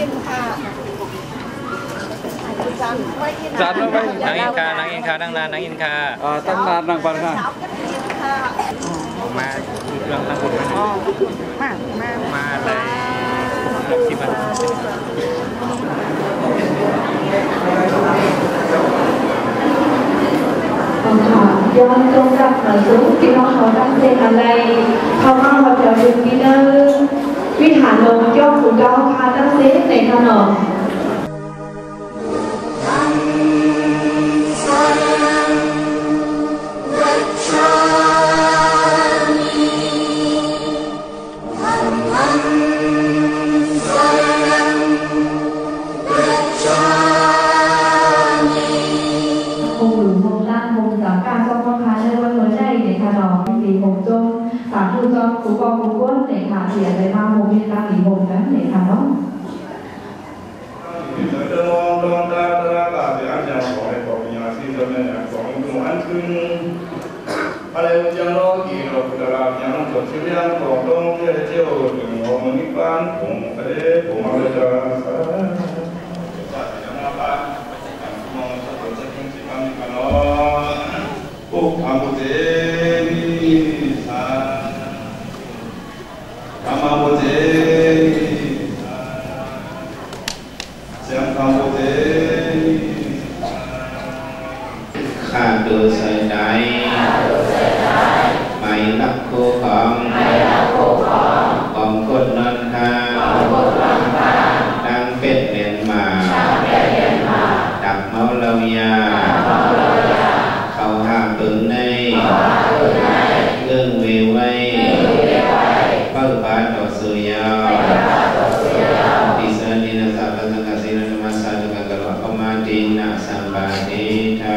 นค่ะจัดมาไปนางอินคตั้งนานนางอินคาตั้งนานนางปานามาเรื่องตั้งคุณมาเลยที่มันคำถามย้อนตรงกับหนังสือที่น้องเขาตั้งใจอะไรเขามาวัดเดียวดึงกินเนอร์วิหารลงย่อขุนเจ้าคาตั้งเซในถนนสาธุจอมกูกองกูก้นในขาเสียในมาโมมีตาหลีบงนั้นในทางน้องอะไรยังรอกี่รอบกระดาษยังจดชื่อยังตกลงเที่ยวถึงหัวมันนิพพานผมไปผมเอาเลยจะผู้ทำเจนีสาทำบุเจนีสาเสียงทำบุเจนีข้าดูใส่ใจไม่รักโคของกดนอนคาดังเป็ดเมียนมาดับเมาเลายาเขาหาตึงในเรื่องเวไว้เป้าบาดต่อสุยาดิสานินาสัพพะสังฆสินานามาสาจุกังกะโลปมาตินะสัมปาติธา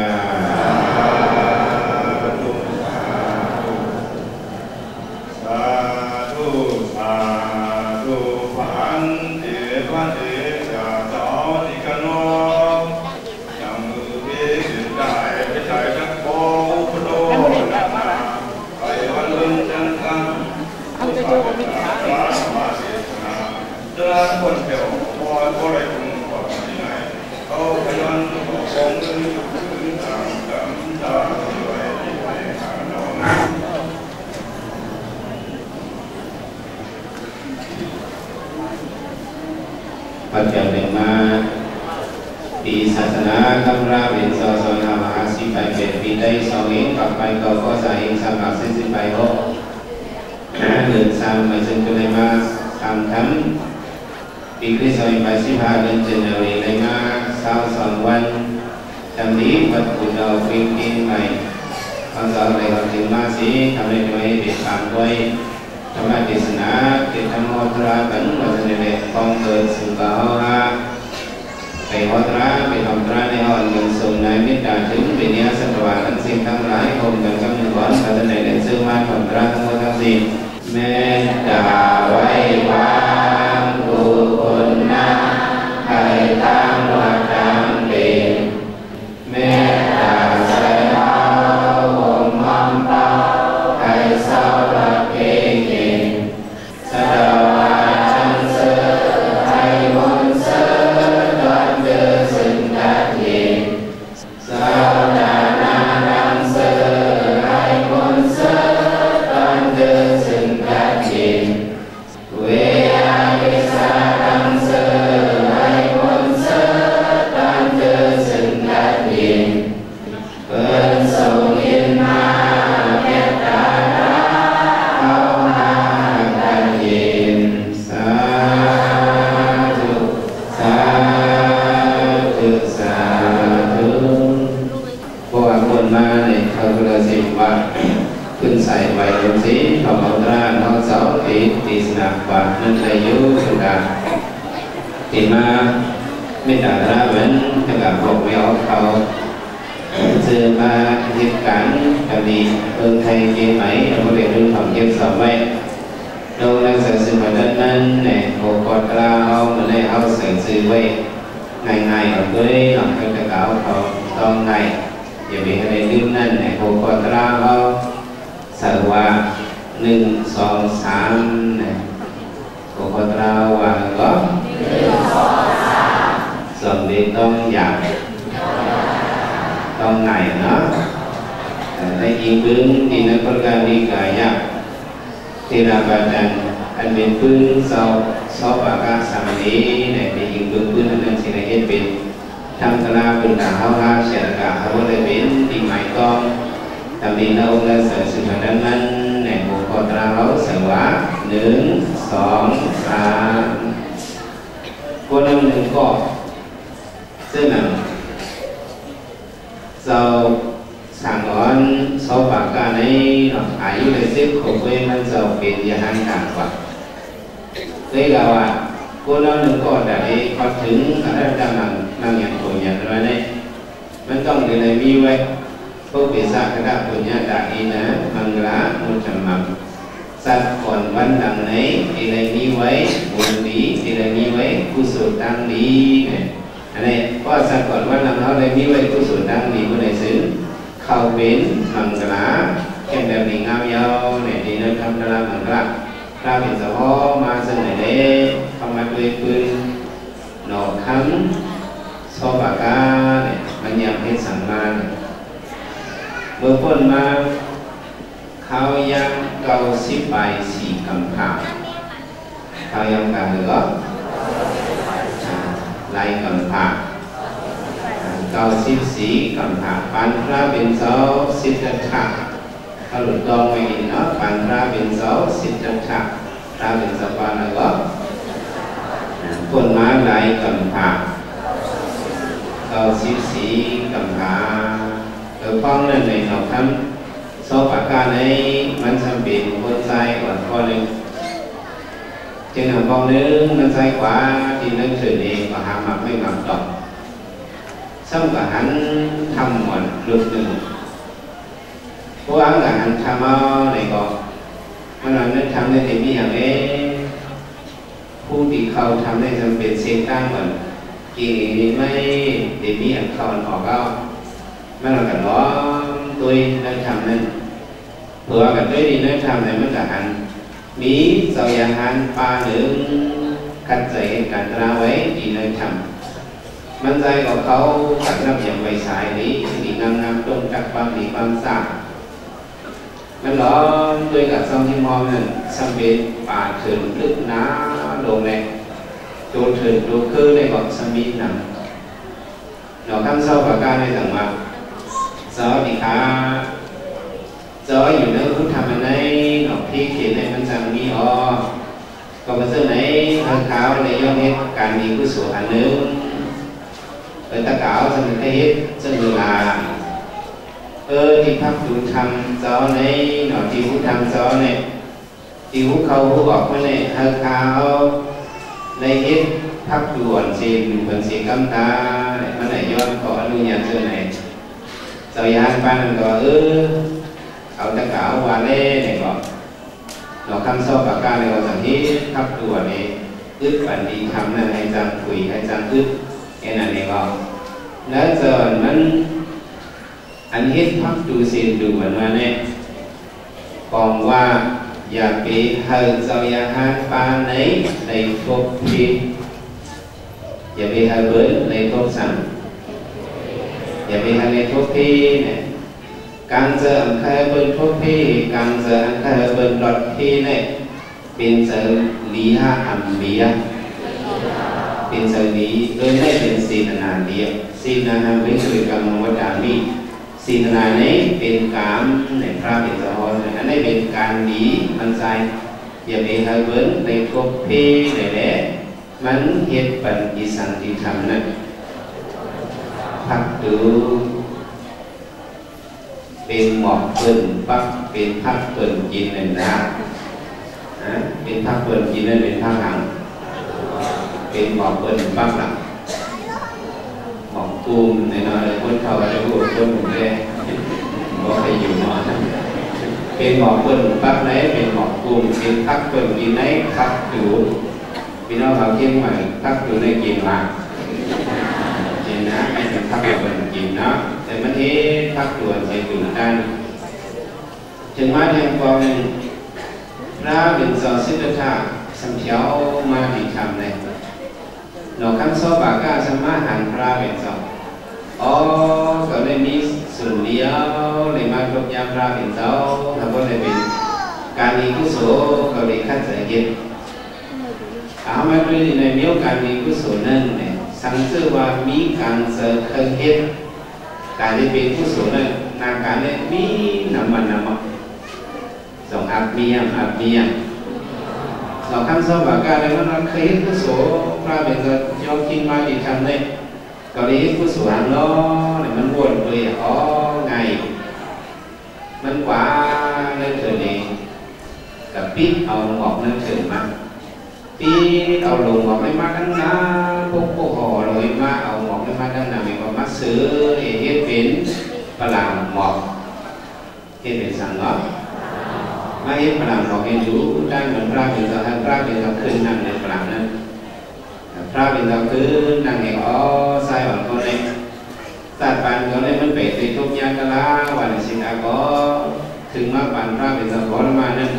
คนเดียวพออะไรคุณพอที่ไหนเขาพยายามของเรื่องต่างปัจจัยหนึ่งมาปีศาสนากำราเป็นสอสนามหาสิไปเป็นปีได้สองเองกลับไปก็สายเองสามหลักเส้นสิไปก็เดินสามไปซึ่งก็เลยมาทำทั้งปีคริสต์ศักราช15 เดือนธันวาคมเลยมา22 วันจำนี้วัดกุฎดาวฟิงกินใหม่ตอนสอนเลยเราถึงมาสิทำให้ไว้เป็นการด้วยธรรมะเทศนาเทศธรรมโอตระกันวัดในเด็กกองเกิดสุขภาพไปโอตระไปทำตระในห้องเงินส่งในมิตรถึงเป็นเนื้อสัตว์ทั้งสิ้นทั้งหลายคงกันกำเนิดก่อนวัดในเด็กซื้อมาทำตระทั้งหมดทั้งสิ้นเมตตาไว้วางบุคคลนะให้ตั้งวัดตั้งเป็นเมตตาใส่เอาองค์น้อมเต้าให้เศร้าละเก่งเก่งสะดาวาจันเสอให้มนเสอตอนเจอสิ่งกัดเย็นสาวนานาดังเสอให้มนเสอตอนเจอสิ่งกัดเย็นเวอาวิสาดังเสอให้มนเสอตอนเจอสิ่งกัดเย็นเปิดส่งยินมาเมตตาเอาหากันเย็นสาธุสาธุสาธุพวกคนมาเนี่ยเขาก็สิบว่าขึ้นใส่ไว้ตรงสีขอบตราน้องสาวตีสนับว่านั่นอายุสุดาตีมาไม่ต่างระเหมือนกับพวกไม่ออกเขาเจอมาเหตุการณ์คดีเมืองไทยเกี่ยวไหมเราเรียนเรื่องของเก็บสอบไว้โดยนักศึกษาประเด็นนั้นเนี่ยโคกตราเอามาในเอาใส่ซื้อไว้ง่ายๆเอาด้วยหลังจากจะกล่าวเขาต้องไงอย่าไปให้ลืมนั่นเนี่ยโคกตราเอาสรุปว่า1 2 3เนี่ยโคกตราว่าก็ สมเด็จต้องอยากต้องไหนเนาะในอีกพื้นที่นักประการดีกายะที่ราบดันอันเป็นพื้นเสาปากาสามนี้ในอีกพื้นนั้นสิ่งที่เป็นทำตลาดเป็นตาเฮาฮาเสียกาเฮาเลยเป็นที่หมายต้องทำดีเราและเสริมสิ่งนั้นในบุคคลตราเราเสว่า1 2 3คนหนึ่งก็ซึ่งเราสั่งอ่อนสอบปากกาในอายุในสิบของเว้มันจะเป็นยาหันต่างกว่าเลยเราคนเราหนึ่งก็ได้พอถึงอะไรต่างๆนั่งอย่างตัวอย่างไรเนี่ยมันต้องอยู่ในมีไว้พวกเบสากระดาษตัวนี้ได้นะมังละมุจมังสัตว์ก่อนวันดังไหนที่ในมีไว้บุญดีที่ในมีไว้กุศลตั้งดีเนี่ยอันนี้เพราะสัตว์ก่อนวันดังเขาในมีไว้กุศลตั้งดีผู้ใดซึ้งเข้าเป็นมังละแค่แบบนี้งามยาวเนี่ยที่นั่นทำตลาดมังละถ้าเป็นสะพ้อมาซึ่งไหนเด้ทำมาด้วยปืนหนอกค้ำซอปากกาเนี่ยมันยังให้สั่งมาเมื่อพ้นมาเขายังเกา10 ใบ 4 กำพังเขายังการหรือก็ไล่กำพังเกา14 กำพังปันพระเป็นเสาสิทธัตถะถ้าหลุดตองไม่กินเนาะปันพระเป็นเสาสิทธัตถะพระเป็นสะพานแล้วก็พ้นมาไล่กำพังเกา14 กำพังฟังนั่นในหนอกคำสอบปากกาในมันจำเป็นคนใจกว่าข้อหนึ่งจึงหากข้อหนึ่งมันใจกว่าที่นั่นเฉยเองก็หามักไม่มักตอบซ้ำกับหันทำหมดลุกหนึ่งผู้อ้างกับหันทำเอาในก็มันนั้นทำในที่มีอย่างนี้ผู้ที่เขาทำได้จำเป็นเสียงตั้งเหมือนกี่ไม่ที่มีอย่างเขาออกเอามันเรากันล้อตัวนั่นทำนั่นเผื่อกันด้วยดีนั่นทำในมันกับหันมีเสาอย่างหันปลาหนึ่งคัดใจกันตราไว้ดีนั่นทำมันใจของเขาตัดน้ำอย่างใบสายนี้ดีงามๆต้นจักความดีความสะอาดมันล้อด้วยกับซองที่มองนั่นสังเกตป่าเถินลึกน้าโดงแรงโจเถินโจคือในบอกสมิธนำเราคำเศร้าปากกาในสังมาสวัสดีครับจออยู่ในพุทธธรรมในหนอกที่เขียนในมันจังมีก็มาเสนอในทางขาวในย่อมเหตุการมีกุศลอันหนึ่งเป็นตะกาวสมุทัยเหตุซึ่งเวลาที่พักดูธรรมจอในหนอกที่พุทธธรรมจอในที่หุเขาหุออกมาในทางขาวในเหตุพักด่วนสินเป็นสีกำตามันไหนย้อนขออนุญาตเจอไหนเจ้าย่างบ้านก็เอาตะกาววาเล่เนี่ยก็เราคำสอบปากกาในวันที่ทับตัวเนี่ยอึดปันดีทำนั่นให้จังคุยให้จังอึดแค่นั้นเองก็แล้วเจอมันอันเฮ็ดพักดูสินดูเหมือนว่าเนี่ยกองว่าอย่าไปเฮาเจ้าย่างปานในทบพีอย่าไปเฮาเบิ้ลในทบสังอย่าไปทำในทุกที่เนี่ยการเจออันเคยเป็นทุกที่การเจออันเคยเป็นรถที่เนี่ยเป็นเจอลีฮะอัมเบียเป็นเจอลีโดยไม่เป็นศีลนาเดียวศีลนาเป็นสุริกรรมวัฏฏามีศีลนานี้เป็นการในพระเป็นสหายอันนี้เป็นการดีมันใจอย่าไปทำเบิ้ลในทุกที่เลยแหละมันเหตุปัญญิสันติธรรมนั้นพักดูเป็นหมอกเปิ่นปักเป็นพักเปิ่นกินนั่นนะเป็นพักเปิ่นกินนั่นเป็นพักหลังเป็นหมอกเปิ่นปักหลังหมอกตูมในนอนคนเขาจะพูดคนหนุ่มเลยบอกให้อยู่นอนเป็นหมอกเปิ่นปักไหนเป็นหมอกตูมเป็นพักเปิ่นกินไหนพักดูพี่น้องเขาเที่ยงใหม่พักดูในกินมานะไม่เป็นพักตัวเป็นกินเนาะแต่มันที่พักตัวใส่ตื่นได้ถึงมาเทียงกองพระเป็นสอสิทธัตถะสัมเทียวมาดีทำเลย นอกคำสอบบากาสมาหันพระเป็นสองอ๋อก็เลยมีส่วนเดียวเลยมากรบยามพระเป็นเจ้าแล้วก็เลยเป็นการมีกุศลก็เลยคัดใส่เย็นเอามาดูในมีการมีกุศลนั่นเนี่ยสังเกตว่ามีการเสริมเครื่องเฮ็ดการที่เป็นกุศลนั่นนาการเนี่ยมีน้ำมันสองอับเมียเราคำสอบบากาเลยว่าเราเคยเห็นกุศลพระเป็นจะยอมกินมาดีคำเนี่ยก็เลยเห็นกุศลเนาะเนี่ยมันวนเลยอ๋อไงมันกว่าเลยเถิดเองกับปิดเอาออกนั่นเถิดมาปิดเอาลงออกไม่มาดังนะพวกห่อเลยมาเอาออกไม่มาดังนะมีความมักซื้อเฮ็ดเป็นปลาหมอกเฮ็ดเป็นสังเนาะมาเฮ็ดปลาหมอกเฮ็ดอยู่ได้เหมือนพระเป็นเราพระเป็นเราขึ้นนั่งในปลานั้นพระเป็นเราขึ้นนั่งในอ๋อใส่อ่อนก็เลยตัดปานก็เลยมันเป็ดติดทุกอย่างกันละวันสิงห์ก็ถึงมาปานพระเป็นเราขอมานั่น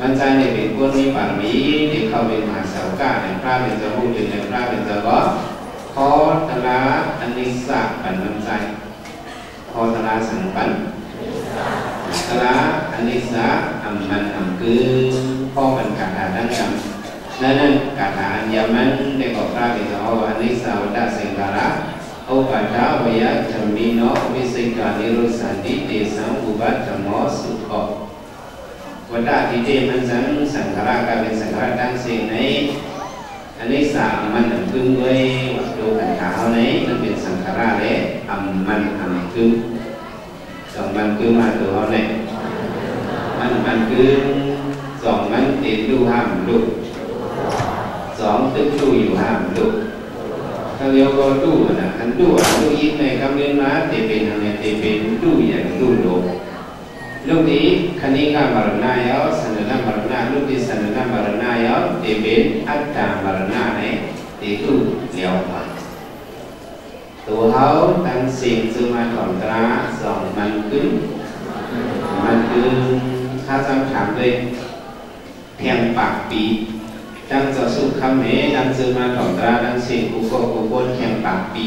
มันใจในเป็นคนมีบารมีที่เข้าเป็นมหาสาวกาในพระเป็นเราพูดถึงในพระเป็นเราก็ขอตระอันนิสสัปันน้ำใจขอตระสังปันตระอันนิสสัอัมมันอัมคือพ่อมันกาถาดังจำนั่นกาถาอันยามันได้บอกพระเป็นเราอันนิสสัวดาสิงคาระโอปัฏฐาวายะจำมีโนวิสิกานิโรสันติเตสังอุบัติธรรมสุขวัดที่เจมันสังขารการเป็นสังขารตั้งสิ่งในอันนี้สามมันกึ่งด้วยวัตถุขันธ์เขาในมันเป็นสังขารเลยอัมมันกึ่งสองมันกึ่งมาตัวเขาเนี่ยมันกึ่งสองมันติดดูห้ามดูสองตึกดูอยู่ห้ามดูถ้าเรียกว่าดูนะอันดูยิบในคำเรียนมาเตเป็นอะไรเตเป็นดูอย่างดูโลลูกนี้คณิกามรณะยาวสันนามรณะลูกที่สันนามรณะยาวเตเป็นอัตตามรณะเนี่ยเตตุเลี้ยวมาตัวเขาตั้งสิ่งซึ่งมาถอนตราสองมันคือถ้าจำถามเลยเพียงปากปีดังจะสุขคำเหดังซึ่งมาถอนตราดังสิ่งกูโกนเพียงปากปี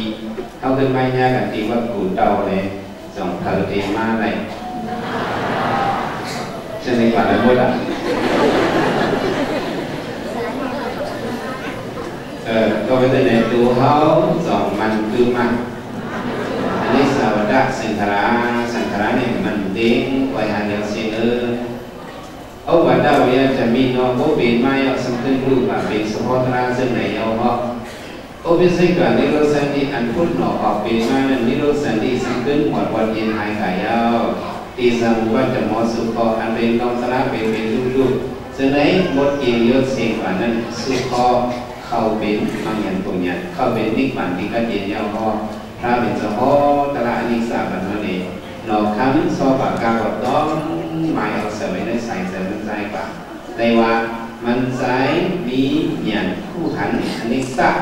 เขาคือไม่ยากกันที่ว่ากูเดาเลยสองเธอเตมาเลยจะในกว่าอะไรบ้างก็ไปในตัวเขาสองมันคือมันอันนี้สาวดาสังขารเนี่ยมันเด้งไว้หาเดียวเสียเอาวัดดาวเนี่ยจะมีน้องโบเป็นไม้เอาสำคัญรูปแบบเป็นสมอตราซึ่งไหนเอาเพราะโอวิสิกานิโรสันติอันพุทธหนอออกเป็นไม้นั้นนิโรสันติสำคัญหมดวันเย็นหายกายยาวตีสังวัจมอสุขอันเป็นกองสระเป็นรูปซึ่งในหมดเกี่ยวยศสิ่งว่านั้นสุขเข้าเป็นบางอย่างตัวอย่างเข้าเป็นนิพพานที่กัดเย็นยาวพอพระเป็นเจ้าพ่อตระนิสาบันนั่นเองหนอคำสอบปากกาบดต้อมหมายเอาเสวยในใส่เสมันใจกว่าในว่ามันใจมีอย่างคู่ขันอันนี้สัก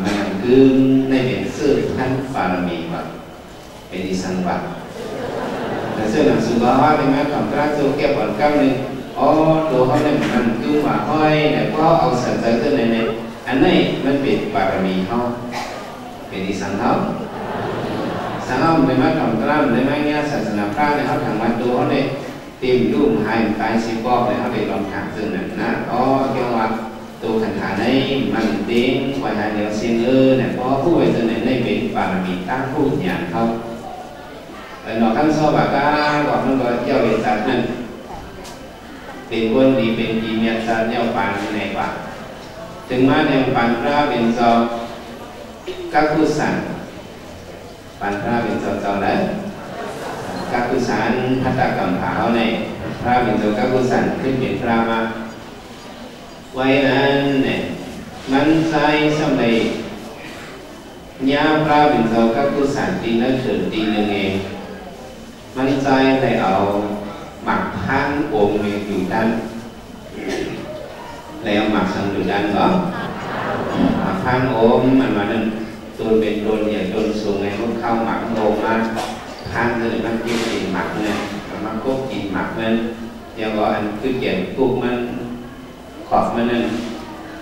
มันคือในเป็นสื่อท่านบารมีว่าเป็นอิสังวัตแต่เสื้อหนังสือว่าเป็นแม่ของพระเจ้าเก็บผลกำหนึ่งอ๋อตัวเขาเนี่ยมันคือว่าห้อยแต่ก็เอาสัจจะขึ้นในอันนี้มันเป็นบารมีเขาเป็นอิสังเขาสังเขาเป็นแม่ของพระในแม่เงี้ยศาสนาพระเนี่ยเขาทางวัดตัวเขาเนี่ยเต็มรูปหายตายสิบก็เลยเขาได้ลองถามซึ่งนั่นนะอ๋อเกี่ยวกับตัวขันธ์ในมันเด้งไว้หาเดียวเสียงเนี่ยเพราะผู้ไว้ซึ่งในเป็นบารมีตั้งผู้อย่างเขาหนอขั้นสอบบากาก่อนมันก็เจ้าเวสัตนั่นเป็นคนดีเป็นดีเมียสัตเจ้าปานในป่าถึงมาในปานพระเป็นซอกักุสันปานพระเป็นซอเจ้าแล้วกักุสันพัตตกรรมผาเขาในพระเป็นซอกักุสันขึ้นเป็นพระมาไว้นั้นเนี่ยมันใส่สมัยญาพระเป็นซอกักุสันตีนั้นถึงตีหนึ่งเองมันใจเลยเอาหมักพันโอมอยู่ด้านแล้วหมักสังอยู่ด้านก็หมักพันโอมมันมานั่นตัวเป็นโดนอย่างโดนสูงไงมันเข้าหมักโอมมาพันเลยมันกินหมักเนี่ยมันก็กินหมักนั่นเดี๋ยวก็อันคือเขียนกุกมันขอบมันนั่น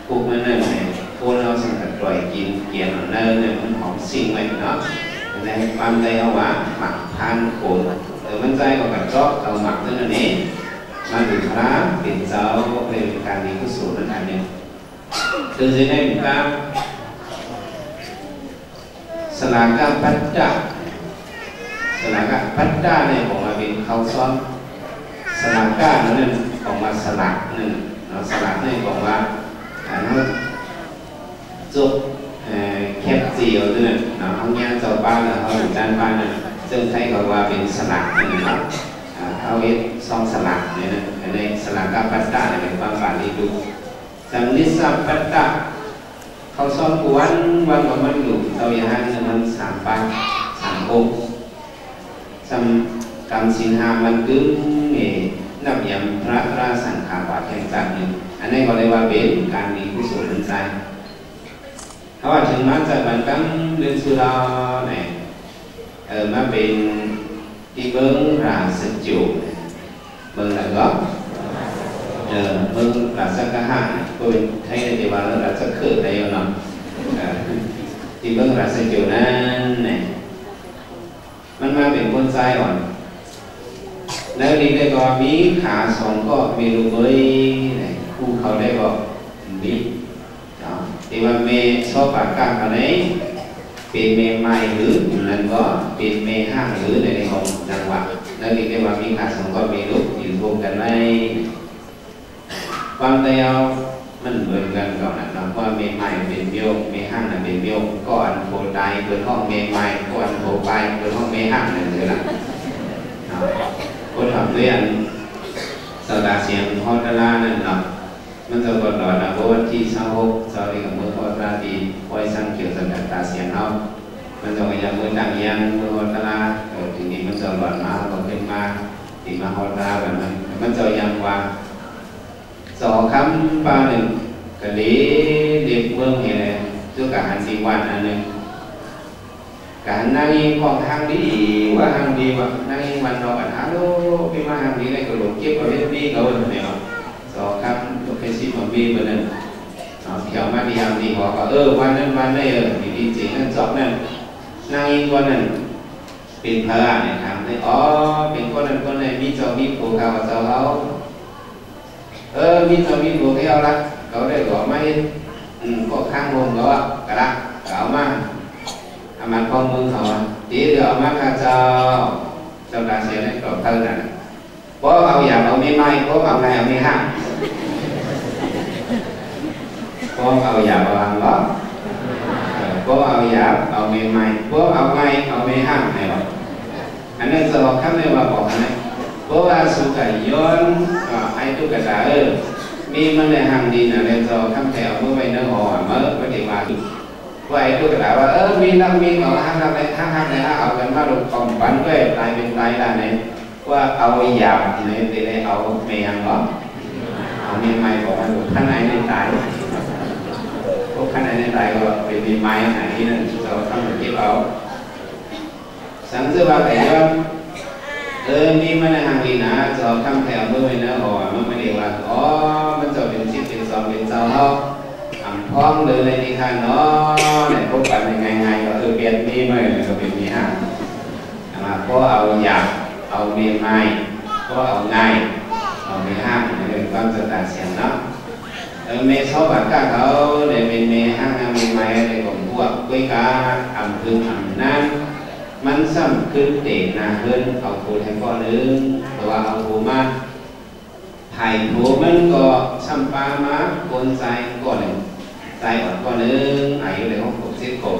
กุกมันนั่นไง คนเราสังกัดปล่อยกินเกี่ยนเนินเนี่ยมันหอมสิ่งไว้เนาะในความใจเอาว่าหมักทานโขมมันใจก็กัดจ๊อกเอาหมักเท่านั้นเองมาถึงพระเป็นเจ้าเป็นการดีกุศลนั่นอันหนึ่งคือจะได้เหมือนกันสลากปัจจาสลากปัจจาเนี่ยของมาเป็นข้าวซ้อมสลากานั่นของมาสลักนั่นสลักเนี่ยของว่าจุกแคบเจียวนั่นเอาเงี้ยเจ้าบ้านเขาอยู่ด้านบ้านนั่นซึ่งใช้คำว่าเป็นสลักนั่นนะครับเขาเรียกซองสลักเนี่ยนะในสลากปัจจาเนี่ยเป็นความฝันที่ดูจำนิสัมปัจจาเขาซ้อมกวนวันของมันอยู่เราอย่างนั้นมัน3 ปัน 3 องค์จำกรรมสินหามันกึ่งเนี่ยนับยำพระราสังขารวัดแห่งจักรหนึ่งอันนี้ก็เรียกว่าเป็นการมีกุศลใจเขาว่าถึงมาจากบันกังเรื่องสุราเนี่ยมาเป็นที่เบิ้งราสจุเบิ้งอะไรก็เบิ้งราสกหะก็เป็นไทยในวันแล้วราสเกิดได้ยังไงที่เบิ้งราสจุนั้นเนี่ยมันมาเป็นคนใจอ่อนแล้วนี่ได้ก็มีขา2ก็มีลูกเอ้ยคู่เขาได้ก็มีที่ว่าเมชอบปากกาอะไรเป็นเมไม้หรือนั่นก็เป็นเมห้างหรือในของจังหวัดแล้วนี่ได้ว่ามีขา2ก็มีลูกอยู่รวมกันในความเดียวมันเหมือนกันก่อนนะเพราะเมไม้เป็นเบี้ยวเมห้างน่ะเป็นเบี้ยวก็อันโผล่ได้เปิดห้องเมไม้ก็อันโผล่ไปเปิดห้องเมห้างนั่นเลยล่ะคนทำเรียนสดาเสียงฮอตลานั่นเนาะมันจะกดหลอดนะเพราะวันที่26เราเรียกมือฮอตลาดีคอยสั่งเกี่ยวกับตาเสียงเนาะมันจะอย่างมือดังยันมือฮอตลาทีนี้มันจะหลอดมาก็ขึ้นมาตีมาฮอตลาแบบนั้นมันจะยังว่า2 คำปาหนึ่งกะดีเด็กเมืองเห็นเลยตัวการหันสีวันอันหนึ่งการนั่งยิงของทางดีว่าทางดีว่านั่งยิงวันเรากันฮัลโหลพี่มาทางดีได้ก็หลงเก็บมาเป็นปีเขาเนี่ย2 คำตัวเคสิมาปีเหมือนนั้นเที่ยวมาที่ทางดีบอกว่าวันนั้นวันได้ดีจริงนั่นจบนั่นนั่งยิงวันนั้นเป็นพระเนี่ยถามได้เป็นคนนั้นคนนี้มีเจ้ามีผู้เขาเจ้าเขามีเจ้ามีผู้เขาละเขาได้บอกไม่có khang hồn đó cả đó cả mà mà con mương họ chỉ được mà cả cho ta sẽ lấy trộn thân này có bao giờ ở mấy mai có bao ngày ở mấy hàng có bao giờ ở hàng đó có bao giờ ở mấy mai có bao ngày ở mấy hàng này anh ấy giờ học khắp nơi mà bỏ này có ai suy cả yon ai tu cả đãมีมันในห้างดีนะในจอข้ามแถวเมื่อไปเนื้อหอเมื่อวันที่มาว่าไอ้ตัวกระดาษว่ามีนักมีเอาห้างในห้างในห้างเอากันมาลงกองฝันด้วยตายเป็นตายได้ไหนว่าเอาหยาบในตีในเอาเมียงหรอเอาเมียงไม่บอกว่าข้างในในตายพวกข้างในในตายก็เป็นมีไม้ไหนนั่นเราทำแบบที่เอาสังเกตว่าไอ้ย้อนมีมันในห้างดีนะจอข้ามแถวเมื่อไปเนื้อหอมันไม่ได้ว่ามันจะเป็นชิ้นเป็นซองเป็นเจ้าเขาพร้อมเลยในที่ข้างเนาะเนี่ยพบกันง่ายๆก็เปลี่ยนมีไหมก็เป็นมีห้างมาเพราะเอาหยาบเอาเมียไม้เพราะเอาง่ายเอามีห้างเนี่ยความจะตัดเสียงเนาะเมย์ชอบแบบก้าเขาเนี่ยเป็นเมย์ห้างเมย์ไม้ในกลุ่มพวกกุ้ยกาพึ่งนั่นมันซ้ำขึ้นเด็กนาขึ้นเอาโถแทนก้อนนึงแต่ว่าเอาโถมาถ่ายโถมันก็ซ้ำปลามาโกนใจก้อนหนึ่งใจอ่อนก้อนนึงอายุเลย6-7 ขวบ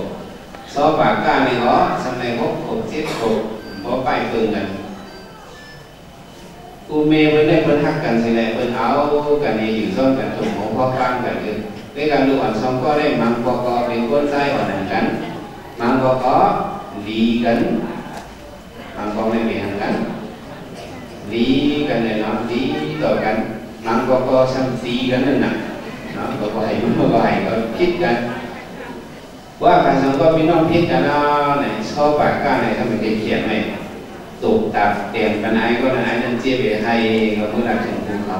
ซอปากก้าในหอซ้ำใน6-7 ขวบพอไปเพิ่งกันกูเมย์เพิ่นได้เพิ่นฮักกันสิแหละเพิ่นเอากันในอยู่ซ่อนกันถูกหัวพ่อฟังกันคือด้วยการดูอ่อนซ้อมก็ได้มังก็เป็นก้นใจอ่อนเหมือนกันมังก็ดีกันมังก็ไม่มีหันกันดีกันเลยเนาะดีต่อกันมังก็ซ้ำดีกันนั่นน่ะเนาะก็ให้มันก็ให้ก็คิดกันว่าการสังก็พี่น้องคิดกันเนาะไหนชอบปากก้าไหนทำเป็นเขียนไหมตุกตับเตียงกันไอ้ก็นั่นไอ้นั่นเจี๊ยบให้ก็เมื่อไหร่ถึงภูเขา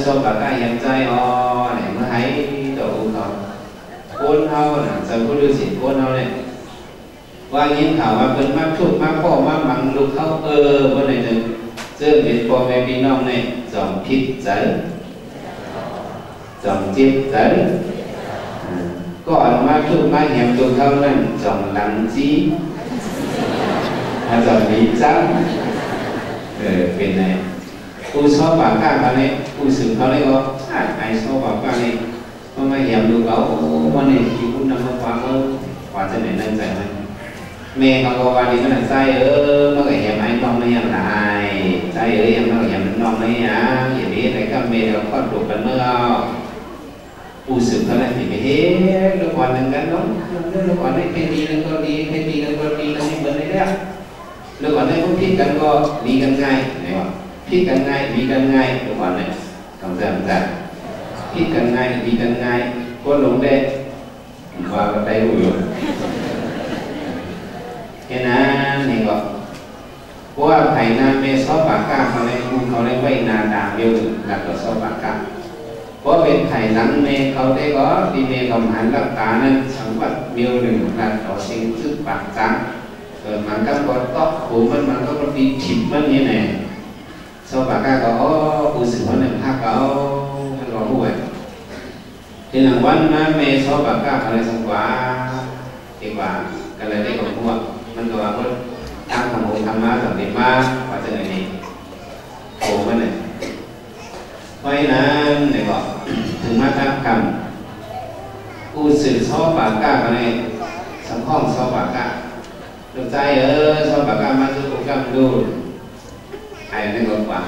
ชอบปากก้ายังใจไหนเมื่อให้ต่อภูเ นเฮาน่ะสัมพุทธสิโกนเฮาเนี่ยว่ายินข่าวว่าเพิ่นมาทุกข์มาพ่อมาหมังลูกเขาบ่ได้นึงเจอเป็นพ่อแม่พี่น้องเนี่ยจอมผิดใจจอมเจ็บใจก่อนมาทุกข์มาแหมลูกเขานั่นจอมหลังจีจอมดีจังเป็นไงผู้ชอบปากกาเขาเนี่ยผู้สื่อเขาเนี่ยก็ไอ้ชอบปากกาเนี่ยมันมาแหมลูกเขาวันนี้อยู่คุณนำมาฟังว่าจะไหนนั่นใจไหมแม่เขาก็ว่าดีขนาดใจnóก็แหมไอ้น้องไม่ยังไงใจยังnóก็แหมน้องไม่ยังอย่างนี้แต่ก็แม่เราก็ถูกกันเมื่อผู้สื่อเขาเนี่ยที่ไม่เห็นลูกอ่อนหนึ่งกันน้องลูกอ่อนได้แค่ดีนั่นก็ดีแค่ดีนั่นก็ดีนั่นนี่เหมือนเลยเนี่ยลูกอ่อนได้พวกพิดกันก็ดีกันง่ายไหนวะพิดกันง่ายดีกันง่ายลูกอ่อนเนี่ยคำสั่งสั่งพิดกันง่ายดีกันง่ายก็หลงได้ว่าก็ได้รู้อยู่แค่นั้นนี่ก็เพราะว่าไผ่นาเมซอปากกาเขาเลยคุณเขาเลยไว้นาดามเดียวหลักต่อซอปากกาเพราะเป็นไผ่หลังเมเขาได้ก็ดีเมกำหันหลักตานั้นสังวัตเมียวหนึ่งหลักต่อสิ่งซึ่งปากจังมันก็ก็ต้องหูมันก็ดีฉิบมันนี่แน่ซอปากกาก็ผู้สื่อมันเนี่ยพักเขามันรอผู้ไว้ที่หลังวันมาเมซอปากกาอะไรสังวาดีกว่ากันเลยได้ของพวกมันก็ว่าตั้งทำบุญทำมาสำเร็จมาว่าจะไหนนี่โอ้มันเนี่ยเพราะนั้นเนี่ยบอกถึงมาตั้งคำผู้สื่อชอบปากกาอะไรสังข้องชอบปากกาดูใจชอบปากกามาดูโปรแกรมดูไอ้เนี่ยบอกว่า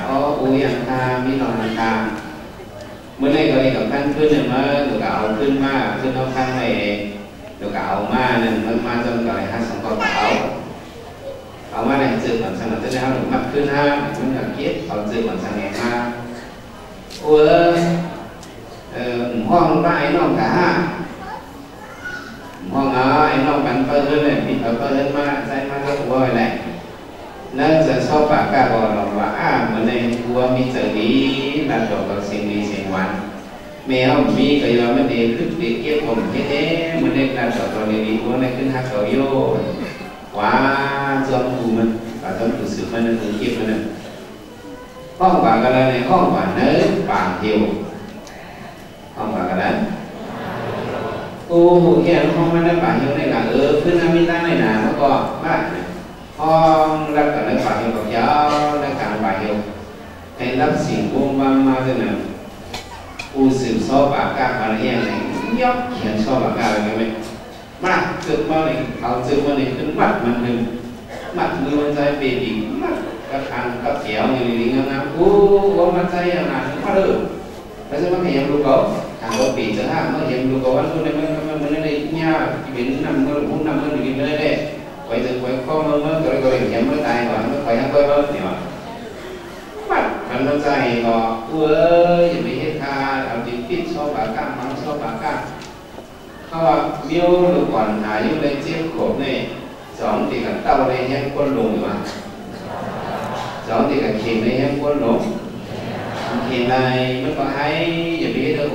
อุ้ยอันตามีนอนอันตาเมื่อไหร่ก็ได้กับท่านขึ้นเนี่ยมาดูกับเอาขึ้นมาขึ้นเอาข้างในดูกับเอามาเนี่ยมันมาจนกับอะไรฮะสังข้องเอามาในสื่อเหมือนสังเกตได้เรามัดขึ้นห้ามันก็คิดเอาสื่อเหมือนสังเกตมาห้องได้น้องcảห้องไอ้น้องกันเปิ้ลเนี่ยมีเปิ้ลมาใส่มาก็หัวอะไรนั่นจะชอบปากกาบอกเราว่าเหมือนในหัวมีเจอดีระดับกับสิ่งดีสิ่งวันแมวมีก็ยอมไม่ดีขึ้นดีเกี่ยวผมแค่นี้มันได้ระดับตัวดีหัวในขึ้นหักเขาโย่ว่าจอมหูมันvàจอมหูสืบมันนั่นคือเกี่ยวมันนั่นห้องปากกันในห้องปากเนื้อปากเดียวห้องปากกันโอ้แค่ห้องมันได้ปากเดียวได้หลังขึ้นน้ำมีตั้งในหนาเมื่อก่อนบ้านห้องรับกันในปากเดียวกับยาวในการปากเดียวให้รับสิ่งวงวางมาด้วยนะผู้สืบซอปากกาอะไรอย่างไรยกเขียนซอปากกาอะไรไหมมาจึกมาเลยเอาจึกมาเลยขึ้นมัดมันหนึ่งมัดมือมันใจเปรี้ยดีมัดกระทังกระเสียวอย่างนี้งามๆโอ้มันใจอย่างนั้นมาเลยแล้วจะมาเห็นลูกเขาทางรถปีจะห้ามมาเห็นลูกเขาวันนู้นเนี่ยมันได้เนี่ยเป็นนำก็หลงนำมันอยู่ไม่ได้ไว้ถึงไว้ข้อมันก็เห็นมันตายก่อนมันไปทั้งตัวมันเนี่ยมัดมันใจก็อย่าไปเฮ็ดคาเอาจิตปิดชอบปากกามังชอบปากกาเขาว่าเมียวลูกก่อนหาอยู่ในเจี๊ยบขบเนี่ยสองที่กับเต้าในแห้งก้นลงอยู่มาสองที่กับเข่งในแห้งก้นลงเข่งในมันก็ให้อย่าไปเด้อ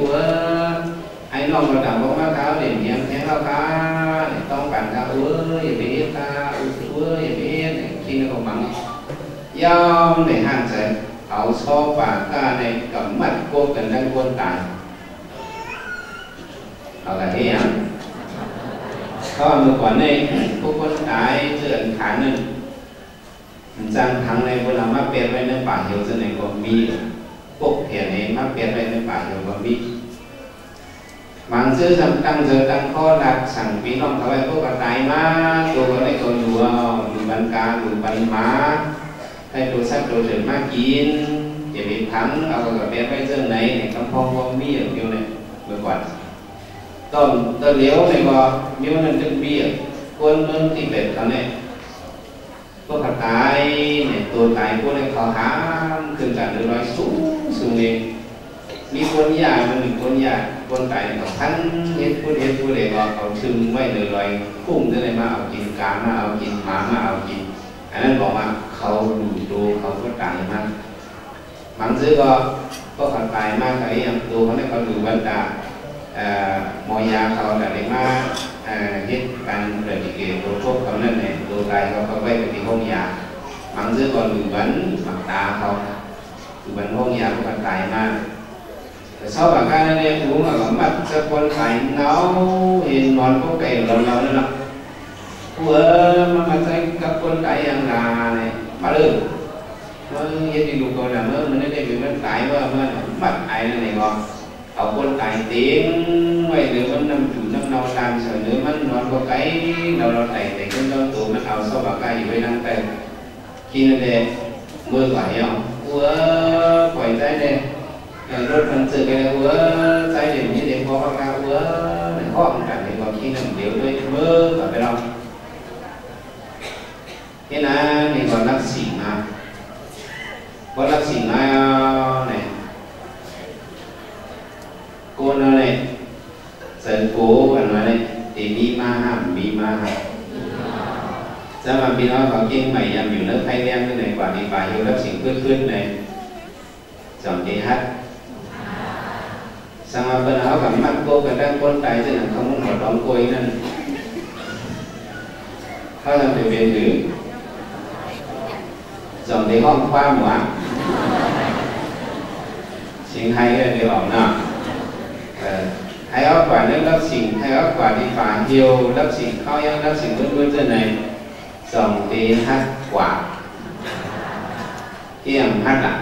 ให้น้องเราดับบ้องมะพร้าวเด่นเยี่ยมแห้งข้าวขาต้องปั่นข้าวอย่าไปเฮ็ดข้าวอย่าไปเฮ็ดกินแล้วก็มังยอมในห้างใจเอาชอบปากกาในกับมัดโกกันดังคนตายเอาอะไรอย่างเขาเมื่อก่อนในพวกคนตายเสื่อมขาหนึ่งจังทั้งในเวลามาเปลี่ยนไปในป่าเหี่ยวจะในก็มีพวกเพียรในมาเปลี่ยนไปในป่าเหี่ยวก็มีบางซื้อตั้งเจอตั้งข้อหลักสั่งพี่น้องเขาไว้พวกตายมาตัวก็ได้ตัวอยู่บรรกาอยู่บรรมาให้ตัวสักตัวเถิดมากินอย่าไปพังเอากับเปลี่ยนไปเรื่องไหนในคำพองก็มีอย่างเดียวเนี่ยเมื่อก่อนต้นเลี้ยวในบ่มีวันนั้นจะเบี้ยคนเมืองที่เป็นเขาเนี่ยพวกตายเนี่ยตัวตายพวกนี้เขาหามขึ้นกันเลยร้อยสูงเองมีคนยากมันมีคนยากคนตายเขาทั้งเฮ็ดผู้เด็กเขาซึมไว้เลยร้อยพุ่งจะได้มาเอากินกามาเอากินหมามาเอากินอันนั้นบอกว่าเขาดูเขาก็ตายมากบางซื้อก็เขาตายมากไอ้ยังตัวเขาเนี่ยเขาดูบรรดา มอยาเขาแต่ในมาเฮ็ดการเดินเกี่ยวกับพวกเขานั่นเนี่ยตัวตายเขาไว้เป็นที่ห้องยาบางซื้อก่อนหรือวันหมักตาเขาหรือวันห้องยาเขาตายมากแต่sau bảng ca nên em uống ở mặt cho con phải nấu thì nón có kể lần nào nữa nè vừa mà thấy các con cái hàng là này bắt được nó hiện thì đủ còn làm hơn mình nên mình cái mà mặt ai này ngon ở con cái tiếng vậy nữa vẫn nằm chủ năm nào làm sợ nữa mất nó có cái nào nó tẩy để con cho tụi nó ảo sau bảng ca thì phải năng tẩy khi nó để mưa quả hiểu vừa quẩy tay đây rồi phần sự cái vừa tay điểm như điểm có bảng ca vừa để họ cảm thấy còn khi nào điều tôi mưa cả cái lòng thế là mình còn lắc xỉn mà có lắc xỉn này cô nó này dân cố và nói này thì mi ma hàm ra mà bị nói vào kinh mày làm nhiều lớp thay đen cái này quả đi bài hiệu lắc xỉn khuyết này dòng cái hát sang mà bên áo cảm mắt cô cái đang con tay thì là không muốn mở đóng cô ấy nênเขาทำเป็นเวียนถือส่งที่ห้องคว้าหมวกสิ่งให้ก็เดี๋ยวออกเนาะให้ออกกว่านี้รับสิ่งให้ออกกว่าที่ฝ่าเดียวรับสิ่งเข้ายังรับสิ่งเพื่อนๆเจ้าไหนส่งที่ฮัดกว่าเที่ยงฮัดอ่ะ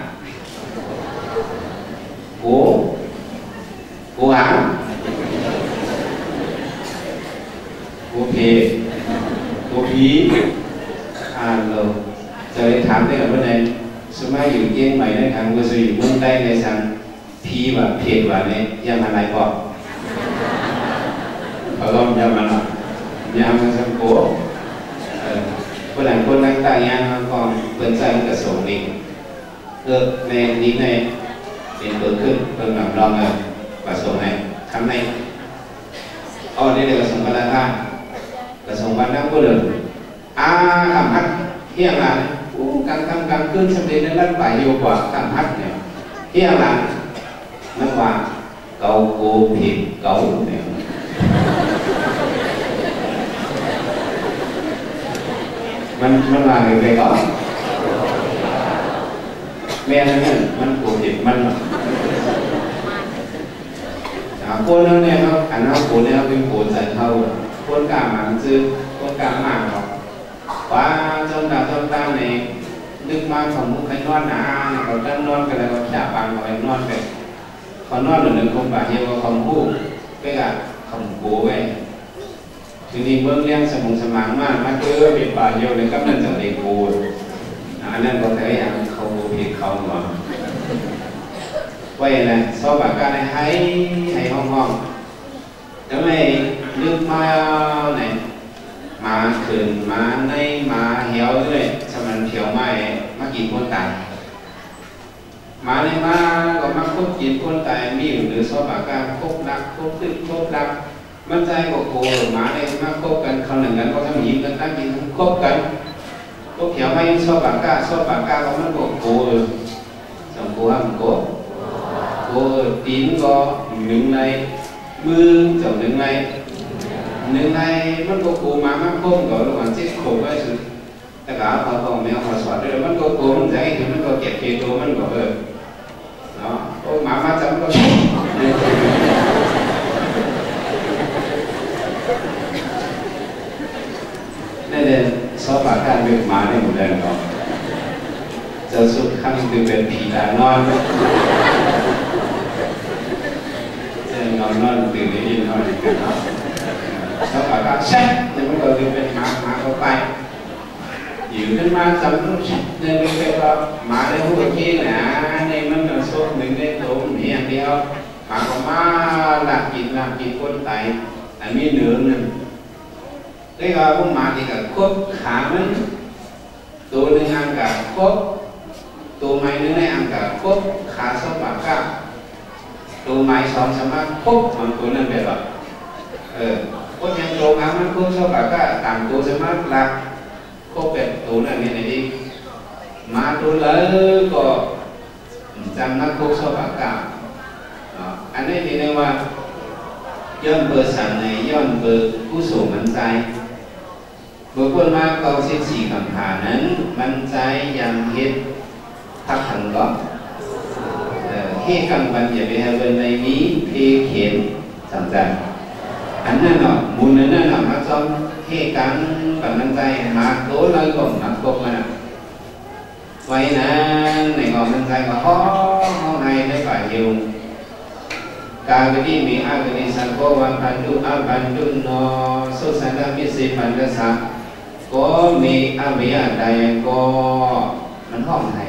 กูหางกูเพกูผีrồi rồi thám đây là vấn đề số maiอยู่เยี่ยงใหม่ในทางว่าจะอยู่เมืองใต้ในทางพีว่าเพจว่าเนี่ยยังมาไหนบอกเขาลองยังมาหน่อยยังมาสังโกคนหลังคนนั่งตายยังก็เปิดใจมันกระสงนี่ในนี้ในเป็นเปิดขึ้นเปิดแบบลองเลยกระสงไหนทำให้นี่เลยกระสงบรรทัดกระสงบรรทัดก็เลยcảm hát hiện là càng cơn xem đến nó phải hiệu quả cảm hát này hiện là nó qua cầu cố thịt cấu nàyมันlà người về có mẹ nó nhậnมันcố thịtมันcô nó này không khả năng cô nàyเป็นcô giải thâu cô cả mạng dư cô cả mạng đóว่าจนตาในนึกมาของมุขให้นอนหนาเขาตั้งนอนกันแล้วก็ฉาบางเขาให้นอนไปเขานอนหนึ่งคงบาดเจ็บก็คำพูดไปกับคำโก้ไปทีนี้เบื้องเลี้ยงสมองสมางมากมันเจอเป็นบาดเจ็บเลยก็นั่นจะเด็กโก้อันนั้นก็แต่อย่างเขาผิดเขาหมดไว้นะสอบปากกาให้ห้องแล้วไม่นึกมาไหนมาคืนมาในมาเหี่ยวด้วยสมันเถียวไม่มากินคนตายมาในมาก็มาคบกินคนตายมีหรือสอบปากกาคบรักคบตึกคบรักมันใจก็โกมาในมาคบกันเขาหนึ่งกันก็ทำหญิงกันตั้งกินคบกันคบเถียวไม่สอบปากกาก็มันก็โกสองโกห้ามโกตีนก็หนึ่งในมือสองหนึ่งในหนึ่งในมันก็โกมามันคงก็ระหว่างเจ็ดโกก็สุดแต่ก็เขาก็ไม่เอาสอนด้วยมันก็โกมันใจถึงมันก็เก็บเกตัวมันก็เนาะโอ้มาจำก็นั่นเองสอบปากการเป็นมาในหมู่เดิมก็จะสุดขั้นคือเป็นผีตานอนจะนอนตื่นได้ยินเขาอีกกันเนาะสอบปากการเช็ดแต่มันก็คือเป็นหมาเข้าไปอยู่ขึ้นมาจำรู้ชัดเนี่ยเป็นแบบหมาในหัวขี้นะในมันก็โซ่หนึ่งในตัวมีอย่างเดียวหมาก็มาหลักกินคนตายแต่มีเนื้อหนึ่งได้ก็พวกหมาที่กับคบขามันตัวหนึ่งอังกับคบตัวไม้หนึ่งในอังกับคบขาสองปากก้าตัวไม้สองสามารถคบมันตัวนั้นแบบคบยังตัวขามันคบสองปากก้าต่างตัวสามารถหลักคบแบบตัวนั้นเนี่ยดีมาตัวเลยก็จำนักคบสองปากก้าอันนี้ที่เรียกว่า ย้อนเบอร์สั่งในย้อนเบอร์ผู้สูงมันใจบุคคลมาเกาสิบสี่คำถามนั้นมันใจยังเฮ็ดทักทันก็เฮ็ดกลางวันอย่าไปให้เบอร์ในนี้เฮ็ดเขียนสำคัญอันนั้นเนาะมูลนั้นเนาะมาซ้อมเฮ็ดกลางวันมันใจมาโตเลยก็มาโกงมันไว้นั้นในกองมันใจก็ห้องให้ได้ฝ่ายอยู่การกติมีอากติสังโฆวันพันธุอาพันธุโนสุสันตมิสิพันธสังก็มีอาเมียใดก็มันห้องให้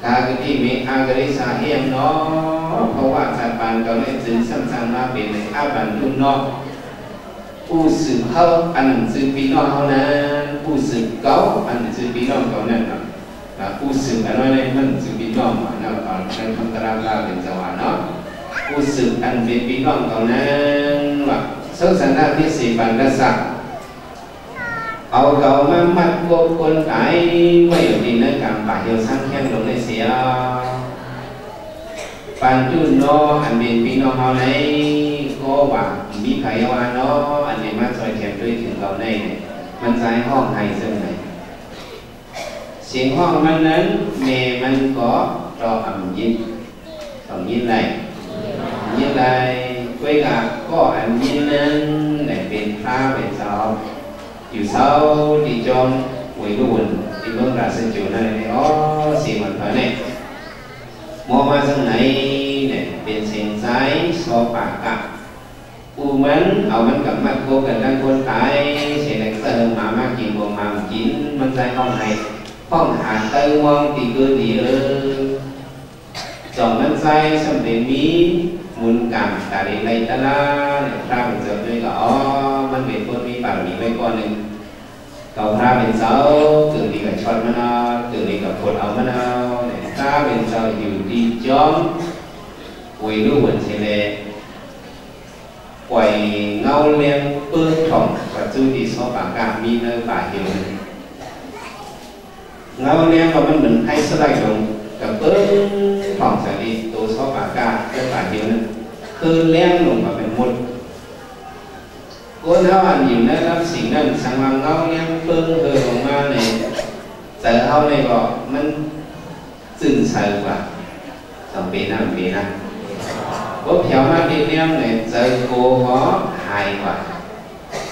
การกติมีอากติสาเฮียมเนาะเพราะว่าสัตว์ปานเขาได้จึงซ้ำๆมาเป็นในอาพันธุโนผู้สืบเขาอันสืบปีน้องเขานั้นผู้สืบเก่าอันสืบปีน้องเขานั้นนะผู้สืบอันนั้นมันสืบปีน้องมาเนาะตอนนั้นคำตรัสลาเป็นสวรรค์เนาะผู้สืบอันเป็นปีน้องเขานั้นว่าสุสันตมิสิปันธสังเอาเขามามัดกบคนตายไว้อยู่ในเนื้อกำป่าเหี่ยวสร้างแข้งลงในเสียปันจุนโนอันเป็นปีน้องเขาในก็ว่ามีใครว่าเนาะอันนี้มาซอยแขนด้วยถึงเราในเนี่ยมันใจห้องให้ซึ่งไหนเสียงห้องมันนั้นเมมันก็รออ่ำยินต้องยินไรยินไรคุยกับก็อ่ำยินนั้นเนี่ยเป็นพระเป็นสาวอยู่เศร้าดีจอมหวยรุ่นที่เมืองราชจุนั่นเนี่ยอ๋อเสียงมันเท่านี้มองมาซึ่งไหนเนี่ยเป็นเสียงใจโซปากกับอูมันเอามันกับมัดโคกันดังคนตายเสียงเติมมากินบวงมากินมันใจห้องไหนห้องหาเติมมองตีเกินดีจอมมันใจสำเร็จมีมุนกรรมตาดีในตลาพระเป็นเจ้าด้วยก็อ๋อมันเป็นคนมีบารมีไว้ก้อนหนึ่งเก่าพระเป็นเจ้าตื่นดีกับชอนมันเอาตื่นดีกับคนเอามันเอาพระเป็นเจ้าอยู่ดีจอมไว้รู้วันเฉลยไว้เงาเลี้ยงเปื้อนถ่องปัจจุบันสอบปากกามีเนื้อป่าเหี่ยวเงาเลี้ยงก็มันเหมือนให้สไลด์ลงกับเปิ้ลของสาลีตัวซอปากาเจ้าป่าเดียวนั้นคือเลี้ยงลงมาเป็นมดคนเท่าอันอยู่นั้นรับสิ่งนั้นสังวางเงาเลี้ยงเปิ้ลเธอลงมาเนี่ยแต่เท่าในก็มันซึนใส่กว่าสองปีนะก็เพียวมาดีเลี้ยงเนี่ยเจอโกหัวหายกว่า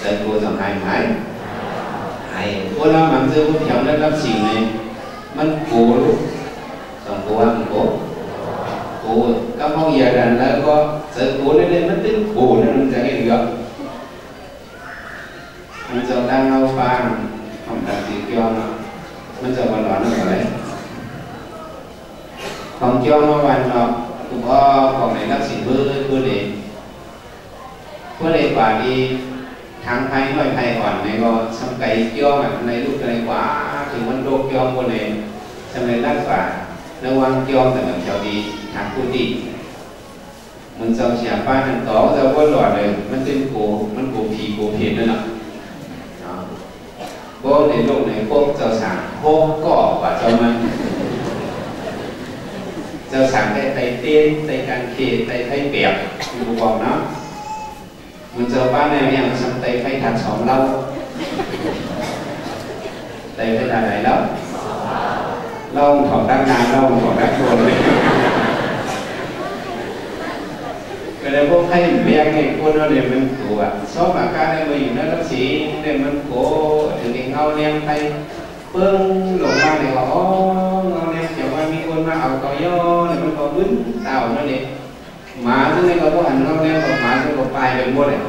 เจอโกสองหายไหมหายคนเรามันเจอเพียวนั้นรับสิ่งเนี่ยมันโกลูกสองตัวมันโกก็มองอย่าดันแล้วก็เจอโกนั่นเลยมันตึ้งโกนั่นมันจะเห็นเยอะมันจะดังเอาฟังของดังสีเกียวมันจะวันร้อนอะไรของเกียวมาวันเนาะถูกว่าของในรักสิ่งเบื่อผู้เด็กว่าดีทางไทยน้อยไทยอ่อนในก็สมัยเกียวแบบในลูกในกว่าถึงมันโดเกียวคนเองสมัยรักษาระวังเกียวแต่แบบเจ้าดีทางผู้ดีมันจะเสียป้านั่นต่อจะว่าหลอดเลยมันเป็นโกมันโกผีโกเพียนนั่นแหละโกในโลกในพวกเจ้าสางโคก่อกว่าเจ้ามันเจ้าสางได้ไตเต้นไตการเขตไตไทยเปียกคุณบอกเนาะมันเจอป้าแนวอย่างสัมไตไฟถัดสองเล่าไตไฟถัดไหนแล้วเล่าของด้านงานเล่าของด้านโคนเลยก็เลยพวกให้เบียงไงคนเราเนี่ยมันตัวชอบปากกาในมืออยู่นั่นแล้วสีเนี่ยมันโกถึงเงาเลี้ยงไทยเพิ่งหลงมาเนี่ยอ๋อเงาเลี้ยงเดี๋ยวว่ามีคนมาเอาต่อย่อเนี่ยมันก็บึ้นเต่านั่นเองหมาซึ่งในก็พวกหันเงาเลี้ยงกับหมาซึ่งก็ไปเป็นหมดเลย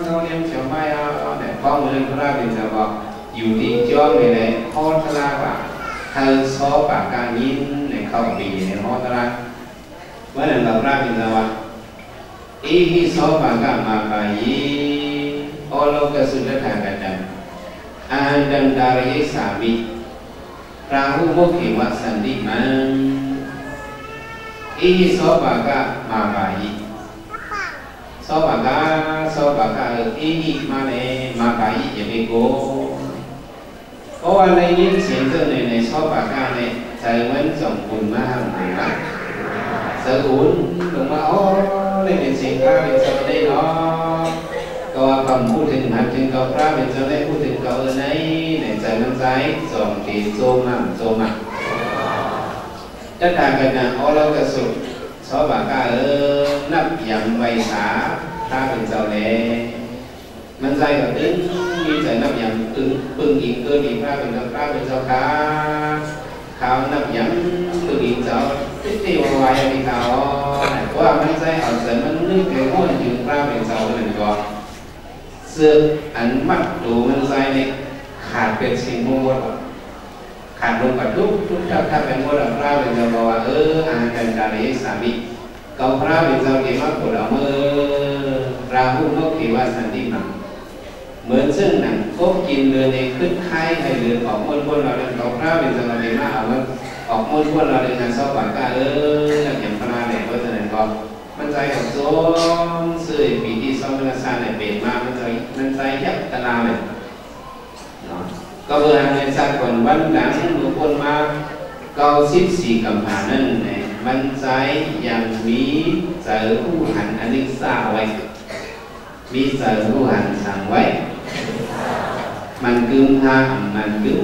เงาเลี้ยงเฉียวไม่เอาเนี่ยป้องเงินพระเป็นจะบอกอยู่ที่จ้องเนี่ยฮอตลาว่าเธอซอปากกายินในเข้าปีในฮอตลาว่าหนังกับพระเป็นจะว่าอีฮิซอปากกามาไปโอโลกสุดทางกันดังอาดังดาริสามิพระหุมุขิวัสันติมันอีฮิซอปากกามาไปซอปากกาอีฮิมาเนมาไปจะไปโกเพราะว่าในยินเสียงเจ้าในซอปากกาเนี่ยใจมันส่งบุญมาให้หมู่นะใจ อุ่นลงมาโอ้ได้เป็นสิ่งพระเป็นเจ้าได้เนาะก็ว่าคำพูดถึงหันถึงกับพระเป็นเจ้าได้พูดถึงกับในใจมันใจสองตีโจมโจมถ้าทางกันนะเอาเรากระสุนชอบปากกานับอย่างไวสาพระเป็นเจ้าแลมันใจกับตึ้งมีใจนับอย่างตึ้งปึ้งอีกเกินอีกพระเป็นเจ้าขาข่าวนับอย่างตึ้งอีกเจ้าที่ที่วายมีข่าวว่ามันใจอ่อนใจมันนึกไปม้วนถึงพระเป็นเจ้าหนึ่งก่อนเสื้ออันมัดดูมันใจเนี่ยขาดเป็นสิ่งมงคลขาดลงกับทุกถ้าเป็นมรดกพระเป็นเจ้าบอกว่าอาหารกันดาริสามีเกาพระเป็นเจ้าเกี่ยวกับผลเมื่อราหุนกขีว่าสันติมังเหมือนซึ่งหนังก็กินเรือในขึ้นไข่ให้เรือออกมดพวกเราเดินเกาพระเป็นเจ้าเกี่ยวกับเอามันออกมดพวกเราเดินงานซ้อมปากกาอย่างพระเนี่ยก็จะนั่นก็มันใจกับโซ่ซื้อปีที่ซ้อมมันซาเนี่ยเป็นมามันใจยับตะลาเลยก็เพื่อให้สักคนวันหลังหนูคนมา94กำผ่านนั่นเนี่ยมันใจยังมีเจอผู้หันอันนี้ทราบไว้มีเจอผู้หันสั่งไว้มันกึ่งทางมันกึ่ง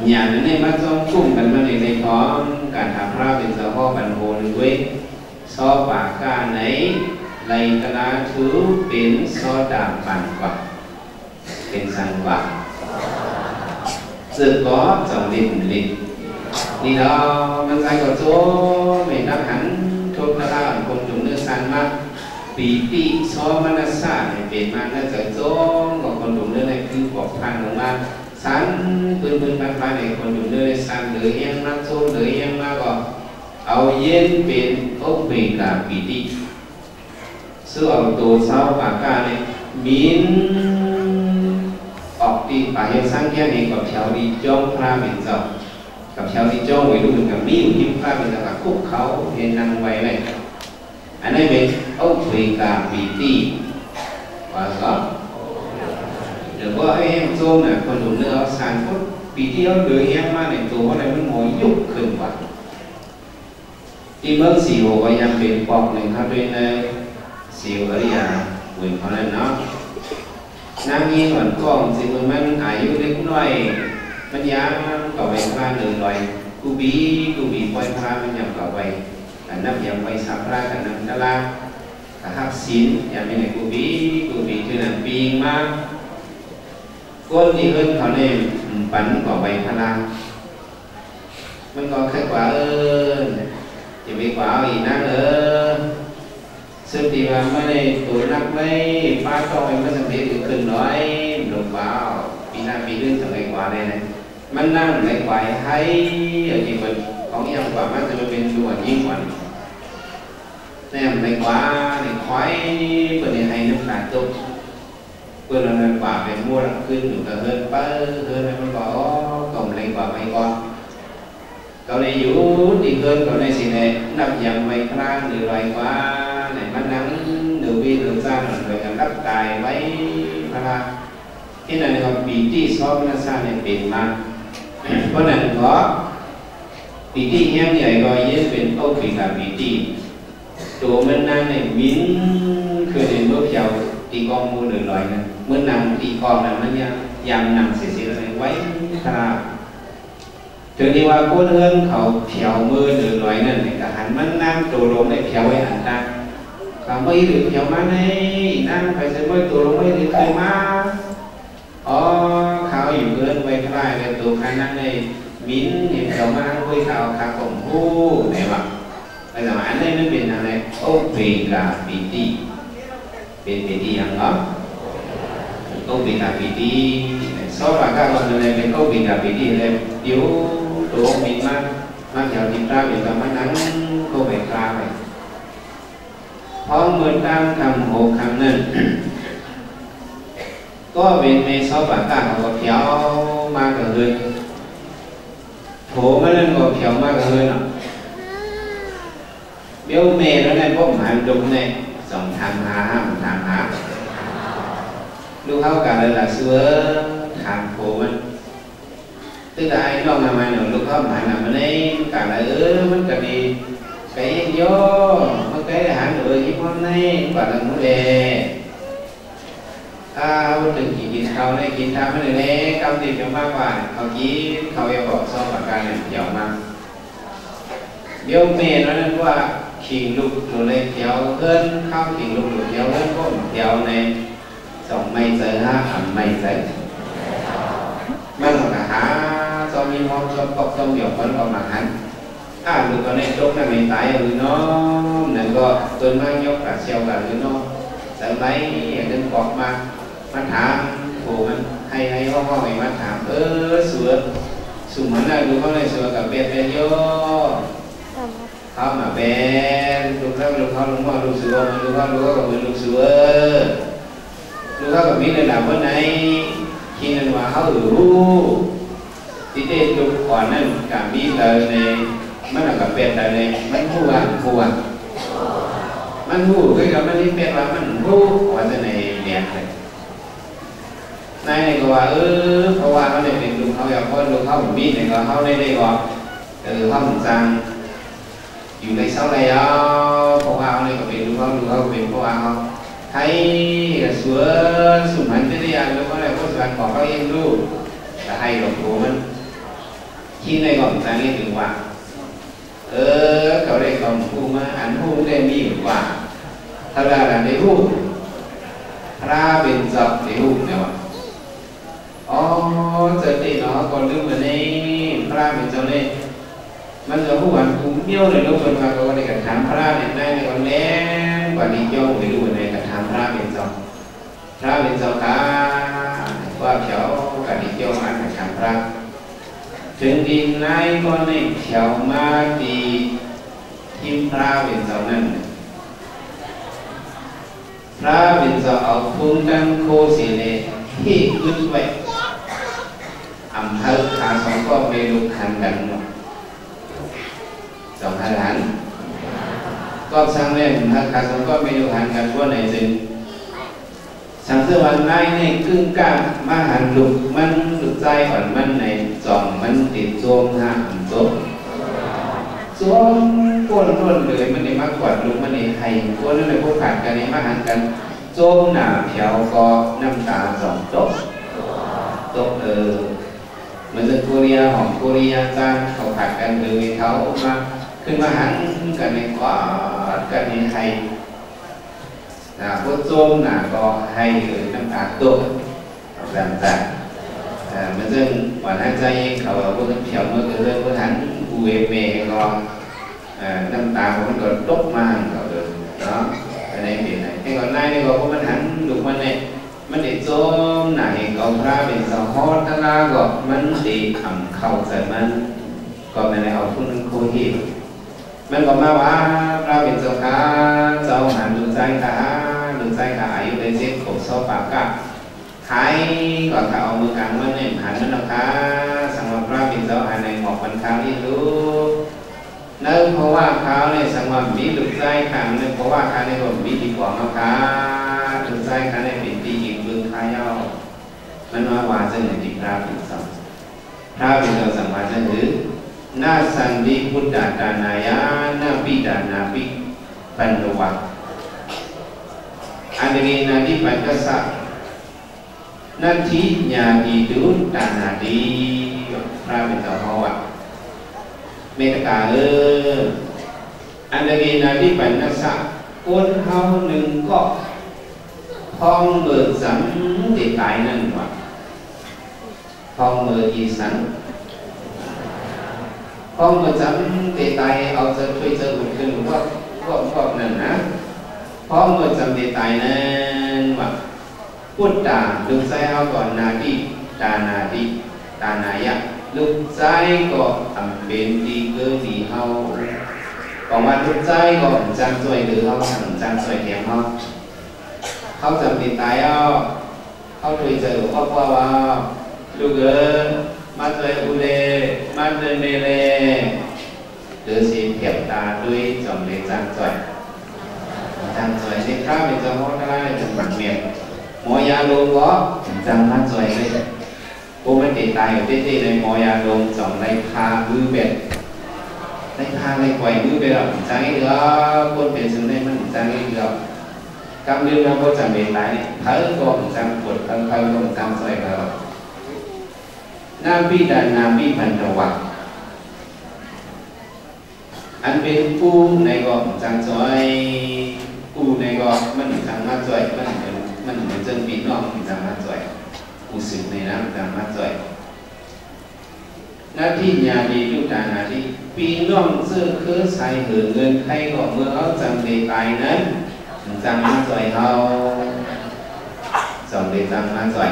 อย่างนี้มันต้องคุ้มกันมาในท้องการทำพระเป็นเจ้าพ่อบันโพนด้วยซอปากกาไหนไรตนาถือเป็นซอดาบปั่นกว่าเป็นสังกว่าsự có dòng lịch đi đóมันใจก็โจ้ไม่นับหันทุกท่าคนจุ่มเนื้อสันมาปีติซ้อมมันสาเนี่ยเป็นมาน่าจะโจ้กับคนจุ่มเนื้อในคือบอกพันลงมาสันปืนพันในคนจุ่มเนื้อในสันหรือยังนักโจ้หรือยังมาก็เอาเย็นเป็นอบปีกับปีติซึ่งเอาตัวเสาปากกาเนี่ยมินออกที่ป่าเฮสังแค่นี้กับแถวที่จ้องพระเป็นเจ้ากับแถวที่จ้องไว้ดูเหมือนกับมีอยู่ที่พระเป็นเจ้ากับคุกเขาเห็นนางไว้เลยอันนี้เป็นอุปกาปีติว่าก็เดี๋ยวว่าไอ้โจมเนี่ยคนดูเนื้อสารพุทธปีที่เขาเดือดแย่มากในตัวเขาเลยมันหอยยุบขึ้นกว่าที่เมื่อสี่หัวยังเป็นปอกหนึ่งเขาด้วยในสี่หัวเรียวิ่งเขาเลยเนาะน้ำนี้เหมือนกล้องสิมันอายุเล็กน้อยมันย้ำต่อไปพระหนึ่งลอยกูบีปล่อยพระมันยังต่อไปแต่นับยังไปสับพระกันนับตะลาแต่หักสินยังไม่ในกูบีคือนั่นปีมากก้นที่เอิ้นเขาเนี่ยปั่นต่อไปพระมันก็แค่กว่าจะไปกว่าอีกนั่งซึ่งที่ว่าไม่ได้ตัวนักไม่ฟ้าก็ไม่มาสังเกตขึ้นน้อยหลงว้าวปีหน้าปีเรื่องสังเกตกว่าเลยนะมันนั่งไหลไหวให้อย่างนี้มันของยังกว่ามันจะเป็นตัวยิ่งกว่าแน่ไหลกว่าไหลควายเปิดในให้น้ำตาลตุกเปิดอะไรกว่าเป็นมั่วขึ้นอยู่กับเฮิร์นป้าเฮิร์นมันบอกกล่อมไหลกว่าไม่ก่อนเขาในอยู่ที่เฮิร์นเขาในสิ่งนี้นับยังไม่คลางหรือไหลกว่ามันนั่งหรือวิหรือจ้าหรือการรับกายไว้พระที่นั่นก็ปีที่ซ้อมนักสร้างเนี่ยเป็นมาเพราะนั้นก็ปีที่แห้งใหญ่ก็ยึดเป็นโอปีกับปีที่ตัวมันนั่งในมิ้นคือในเมื่อเพียวตีกองมูหรือลอยนะเมื่อนั่งตีกองนั้นมันยำนั่งเสียอะไรไว้พระถึงที่ว่าโคตรเฮิร์นเขาเพียวมือหรือลอยนั่นแต่หันมันนั่งตัวลงในเพียวไว้หันตาเขาไม่được nhiều má này năng phải sẽ mới tụi nó mới được khai má khảo hiểu hơn về cái bài về tụi khả năng này mín hiện đầu má với khảo khá cổng hô này mà bây giờ anh đây nó biến là này ô vì là vì đi vì đi ăn đó ô vì là vì đi số và các bạn nàyเป็นô vì là vì đi này yếu tụi ông mín má má theo đi ra vì là má nắng cô phải ra vậyเพราะเหมือนตามคำหกคำนั้นก็เป็นในซอปากกาเขาเขียวมากกว่าเลยโถมันนั่นก็เขียวมากกว่าเลยเนาะเบี้ยวเมย์แล้วในพวกหมายดุมเนี่ยสองทางหาดูเข้ากันเลยlà xưa thằng phổ mình tức là ai lo mà mày nó lúcเข้าหมายlàมันเองcả làมันก็ดี cái vô một cái hãng người như hôm nay và lần nữa đề đừng chỉกินข้าวได้กินข้าวไม่ได้แน่กำติดมากกว่าเขากี้เขาจะบอกซ่อมปากกาเนี่ยเดี่ยวมากเดี๋ยวเมย์นั่นว่าขิงลูกหนูเลยเดี่ยวเกินข้าวขิงลูกหนูเดี่ยวเกินก็เดี่ยวในสองไม่เจอห้าไม่เจอมันหาchoมีมองcho cọc trong nhiều con còn mà hắn được con này chốt là mình tái ở nó này có tôi mang nhóc cả xeo cả nó sợ lấy đừng cọp mà thảm phù mình hay ho ho mình mà thảm sửa sùng mình là đứa con này sửa cả bẹt vô không mà bẹt lúc đó lúc mà lúc sửa lúc đó cả mình lúc sửa lúc đó cả mình là làm bên này khi nên mà hao đủที่เด็กลูกก่อนนั่นกับมีเลยในมันกับเป็ดเลยมันหูมันหูคือกับมันนี่เป็ดว่ามันหูว่าจะในเรียนเลยนายก็ว่าเพราะว่าเขาได้เป็นลูกเขาอยากพ่อลูกเขามีเนี่ยก็เขาได้ก่อนเขาเหมือนจังอยู่ในเสาเลยเพราะว่าเขาเนี่ยก็เป็นลูกเขาเป็นเพราะว่าเขาให้สวยสุดมันจะได้ยังแล้วก็อะไรก็ส่วนของเขาเองลูกแต่ให้หลวงปู่มันkhi này còn ta nghe được quả cậu đây còn hung ăn hung đây mi được quả thật là để hung ra bên dọc để hung nhỉ giờ thì nó còn lưu ở đây ra bên dọc đây bây giờ hung ăn cũng nhiều này đâu còn mà có đây cả thám ra đến nay này còn lén và đi cho người lưu ở đây cả thám ra bên dọc cả qua cháu cả đi cho ăn cả thám raถึงดินนายก็ในแถวมาดีทิมพระเป็นเจ้านั้นพระเป็นเจ้าเอาพุ่งดังโคสีเลยที่ขึ้นไว้อำเภอขาสองก็ไปลุกหันกันสองหันก็ช่างเล่นอำเภอขาสองก็ไปลุกหันกันว่าไหนจึงสังเกตวันนายในครึ่งกลางมาหันลุกมันลุกใจก่อนมันในจ่องมันติดโจมหาโจมก้นร่นเลยมันในมากกว่าลุกมันในไทยก้นนั่นเลยพวกผ่านกันในมาหันกันโจมหนาเพียวก็น้ำตาจ่องโต๊ะมันจะโคเรียของโคเรียจานเขาผ่านกันเลยเขามาขึ้นมาหันกันในกอดกันในไทยพวกโจมก็ให้น้ำตาโต๊ะต่างมันซึ่งวันนั้นใจเขาพวกเพียวเมื่อเกิดพวกท่านอูเอเมก็น้ำตาของมันก็ตกมาเขาเลยเนาะในปีไหนไอ้ก่อนหน้านี่ก็พวกมันหันดูมันเนี่ยมันเด็ดโจมไหนก็พระเป็นสาวฮอดทั้งนั้นก็มันตีขำเข้าใจมันก็ไม่ได้เอาพวกนั้นโคหิมันก็มาว่าพระเป็นสาวขาเจ้าหันดูใจขาอายุได้เจ็บขบโซปากกะหายก่อนเอามือกลางมันเนี่ยหันนั่นนะคะสังวรพระเป็นเจ้าหันในหมอกมันค้างที่รู้เนื่องเพราะว่าเขาเนี่ยสังวรมีดุใจขังเนี่ยเพราะว่าเขาในผมมีดีกว่านะคะดุใจเขาในเป็นตีหญิงบึงขายาวมันว่าวาจะเหนือที่พระเป็นเจ้าสังวรจะถือหน้าสันติพุทธดานายาหน้าปิดานาปิปันวัตอันนี้นาดีปัญจสักนั่นที่ญาดีดุตานาดีพระเป็นเจ้าพ่อวัดเมตตาอันนี้นาดีปัญจสักคนเฮาหนึ่งก็พองเบิดสังติดตายนั่นวะพองเบิดอีสังพองเบิดสังติดตายเอาจะช่วยเจอบุญขึ้นก็นั่นนะพอเมื่อจำเป็นตายนั้นว่าพุทธาลูกใจเอาก่อนนาดีตานายะลูกใจก็ทำเป็นดีเกินดีเฮาบอกว่าลูกใจก็จำสวยหรือเขาทำจำสวยแข็งเขาจำเป็นตายเขาช่วยเจอครอบครัวว่าลูกมาเจออุเลมาเจอเมเลหรือสิเพียบตาด้วยจำเป็นจำสวยจังสวยสิครับเป็นเจ้าพ่อท่านเป็นบัตรเมียหมอยาลงก็จังมาสวยเลยกูไม่ติดตายอยู่ที่ในหมอยาลงสองในคาบื้อเบ็ดใน lấy pha lấy quẩy như bây giờ trang ấy được con tiền xuống đây mình trang ấy được cam liên nó có chẳng đến lại thấy có trang cuột thân thân có trang xoay vào Nabi dan Nabi Pandawa anh bên cu này gọi trang xoay cu này gọi mình trang mắt xoay mình chân bị nó mình trang mắt xoay cu sự này nó trang mắt xoay หน้าที่ญาดีลูกตาหน้าที่พี่น้องเสื้อเครือใส่หือเงินใครก็เมื่อเขาจำได้ตายนั้นจำมาจ่อยเขาจำได้จำมาจ่อย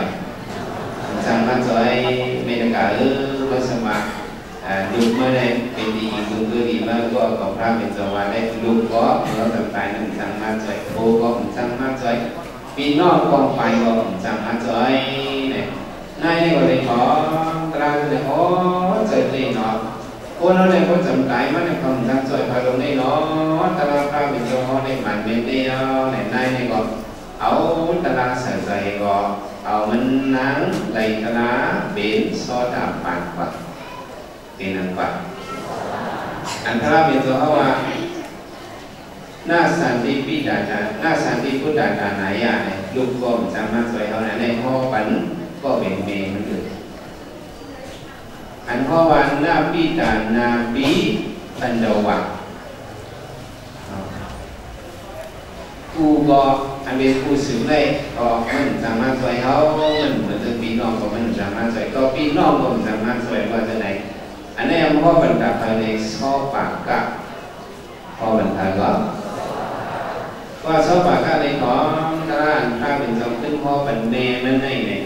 ไม่ได้กล่าวมาสมัครลูกเมื่อใดเป็นดีลูกก็ดีมากก็ของพระเป็นสวรรค์ได้ลูกก็เราจำตายนั้นจำมาจ่อยโบก็จำมาจ่อยพี่น้องกองไฟก็จำมาจ่อยเนี่ยนายก็เลยขอตราเลยขอใจเลยเนาะคนเราเนี่ยก็จำตายมันในความจำจ่อยพาลงในเนาะตราพระเป็นเจ้าในหมันเป็นเดียวในนายเนี่ยก็เอาตราใส่ใจก็เอามันนั่งไหลตราเป็นโซดาปานกว่าเป็นอันกว่าอันพระเป็นเจ้าว่าหน้าสันติปิฎาจารหน้าสันติพุทธาจารไหนอ่ะเนี่ยลูกก็จำมาจ่อยเขาในห้อปันก็เป็นเมย์มันเลยอันเพราะวันนาปีตานาปีปันดาวักกูก็อันเป็นกูสืบได้ก็มันสามารถช่วยเขามันเหมือนจะปีน้องก็มันสามารถช่วยก็ปีน้องก็สามารถช่วยว่าจะไหนอันนี้เพราะบรรดาภายในซอปากกะพอบรรดาก็ว่าซอปากกะในของตลาดถ้าเป็นจำตึ้งพอเป็นเมย์มันได้เนี่ย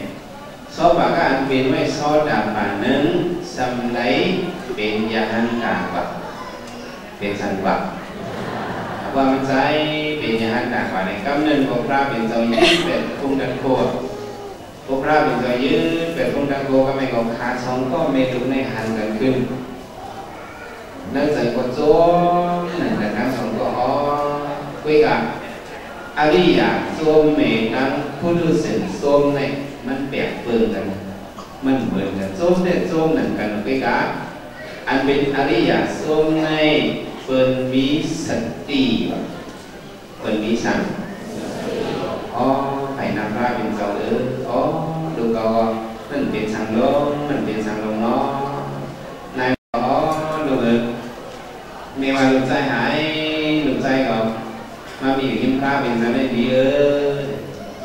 ซอปากกะอันเป็นไว้ซอดาป่านึงสำไรเป็นยาหันกากว่าเป็นสันวักว่ามันใช้เป็นยาหันกากว่าในกำเนิดพวกพระเป็นเจ้ายืดเป็นทุ่งดันโคพวกพระเป็นเจ้ายืดเป็นทุ่งดันโคก็ไม่กขาสองก็ไม่ถูกในหันกันขึ้นนั่นใส่กดโจ้หนึ่งแต่ทั้งสองก็อ๋อคุยกันอริยะโซมเมนังพุทธสินโซมในมันแปลกเปลืองกันมันเหมือนกันส้มเนี่ยส้มหนึ่งกันไปกันอันเป็นอริยส้มในเป็นมีสติเป็นมีสังอ๋อไปนำพระเป็นเจ้าอ๋อดูก็มันเป็นสังลงมันเป็นสังลงเนาะนายอ๋อดูมีมาลุกใจหายลุกใจก็มามีอยู่ยิ้มพระเป็นสังได้ดี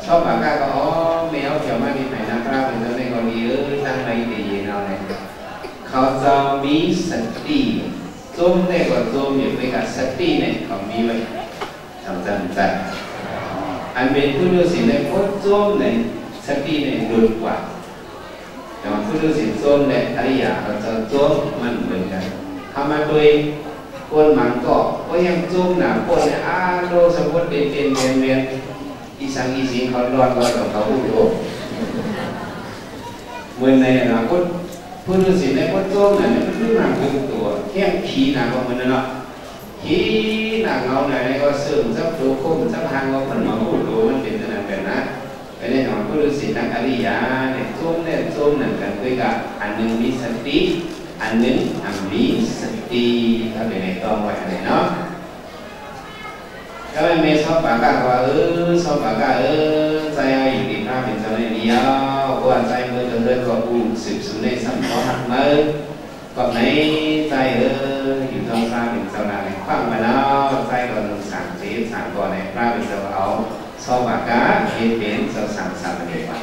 ชอบปากกาก็อ๋อแมวเขียวมาดีไหนนะพระเป็นสังได้ก็ดีตั้งใจดีเราเนี่ยเขาจะมีสติจมเนี่ยก็จมอยู่ไปกับสติเนี่ยเขามีไว้จำใจอันเป็นผู้ฤาษีเนี่ยก็จมเนี่ยสติเนี่ยดุกว่าแต่ว่าผู้ฤาษีจมเนี่ยอริยะเขาจะจมมันเหมือนกันทำมาโดยคนหมันก็ยังจมหนาคนเนี่ยโดสมมติเป็นเวียนอีสังอีสิงเขารอดของเขาผู้โยเมื่อในอนาคตผู้ฤาษีในพุทธโลกเนี่ยมันไม่มาถึงตัวแค่ขี้หนักกว่ามันเนาะขี้หนักเอาไหนก็เสื่อมสักตัวคุ้มสักทางก็ผลมาพูดดูมันเป็นขนาดแบบนั้นไปในของผู้ฤาษีนักอริยะเนี่ยโจมหนึ่งกันด้วยกันอันหนึ่งมีสติอันหนึ่งมีสติถ้าเป็นในต้องไว้อะไรเนาะก็ไม่ชอบปากกาว่าชอบปากกาใจเอาอยู่ที่พระเป็นเจ้าในเดียวว่าใจเมื่อเดินก็ปูสืบสวนในสัมผัสหักมือก็ในใจอยู่ตรงพระเป็นเจ้าในฟังมาแล้วใจก็ลงสั่งเสียสั่งก่อนในพระเป็นเจ้าเอาชอบปากกาเห็นเป็นเจ้าสั่งสั่งอะไรวะ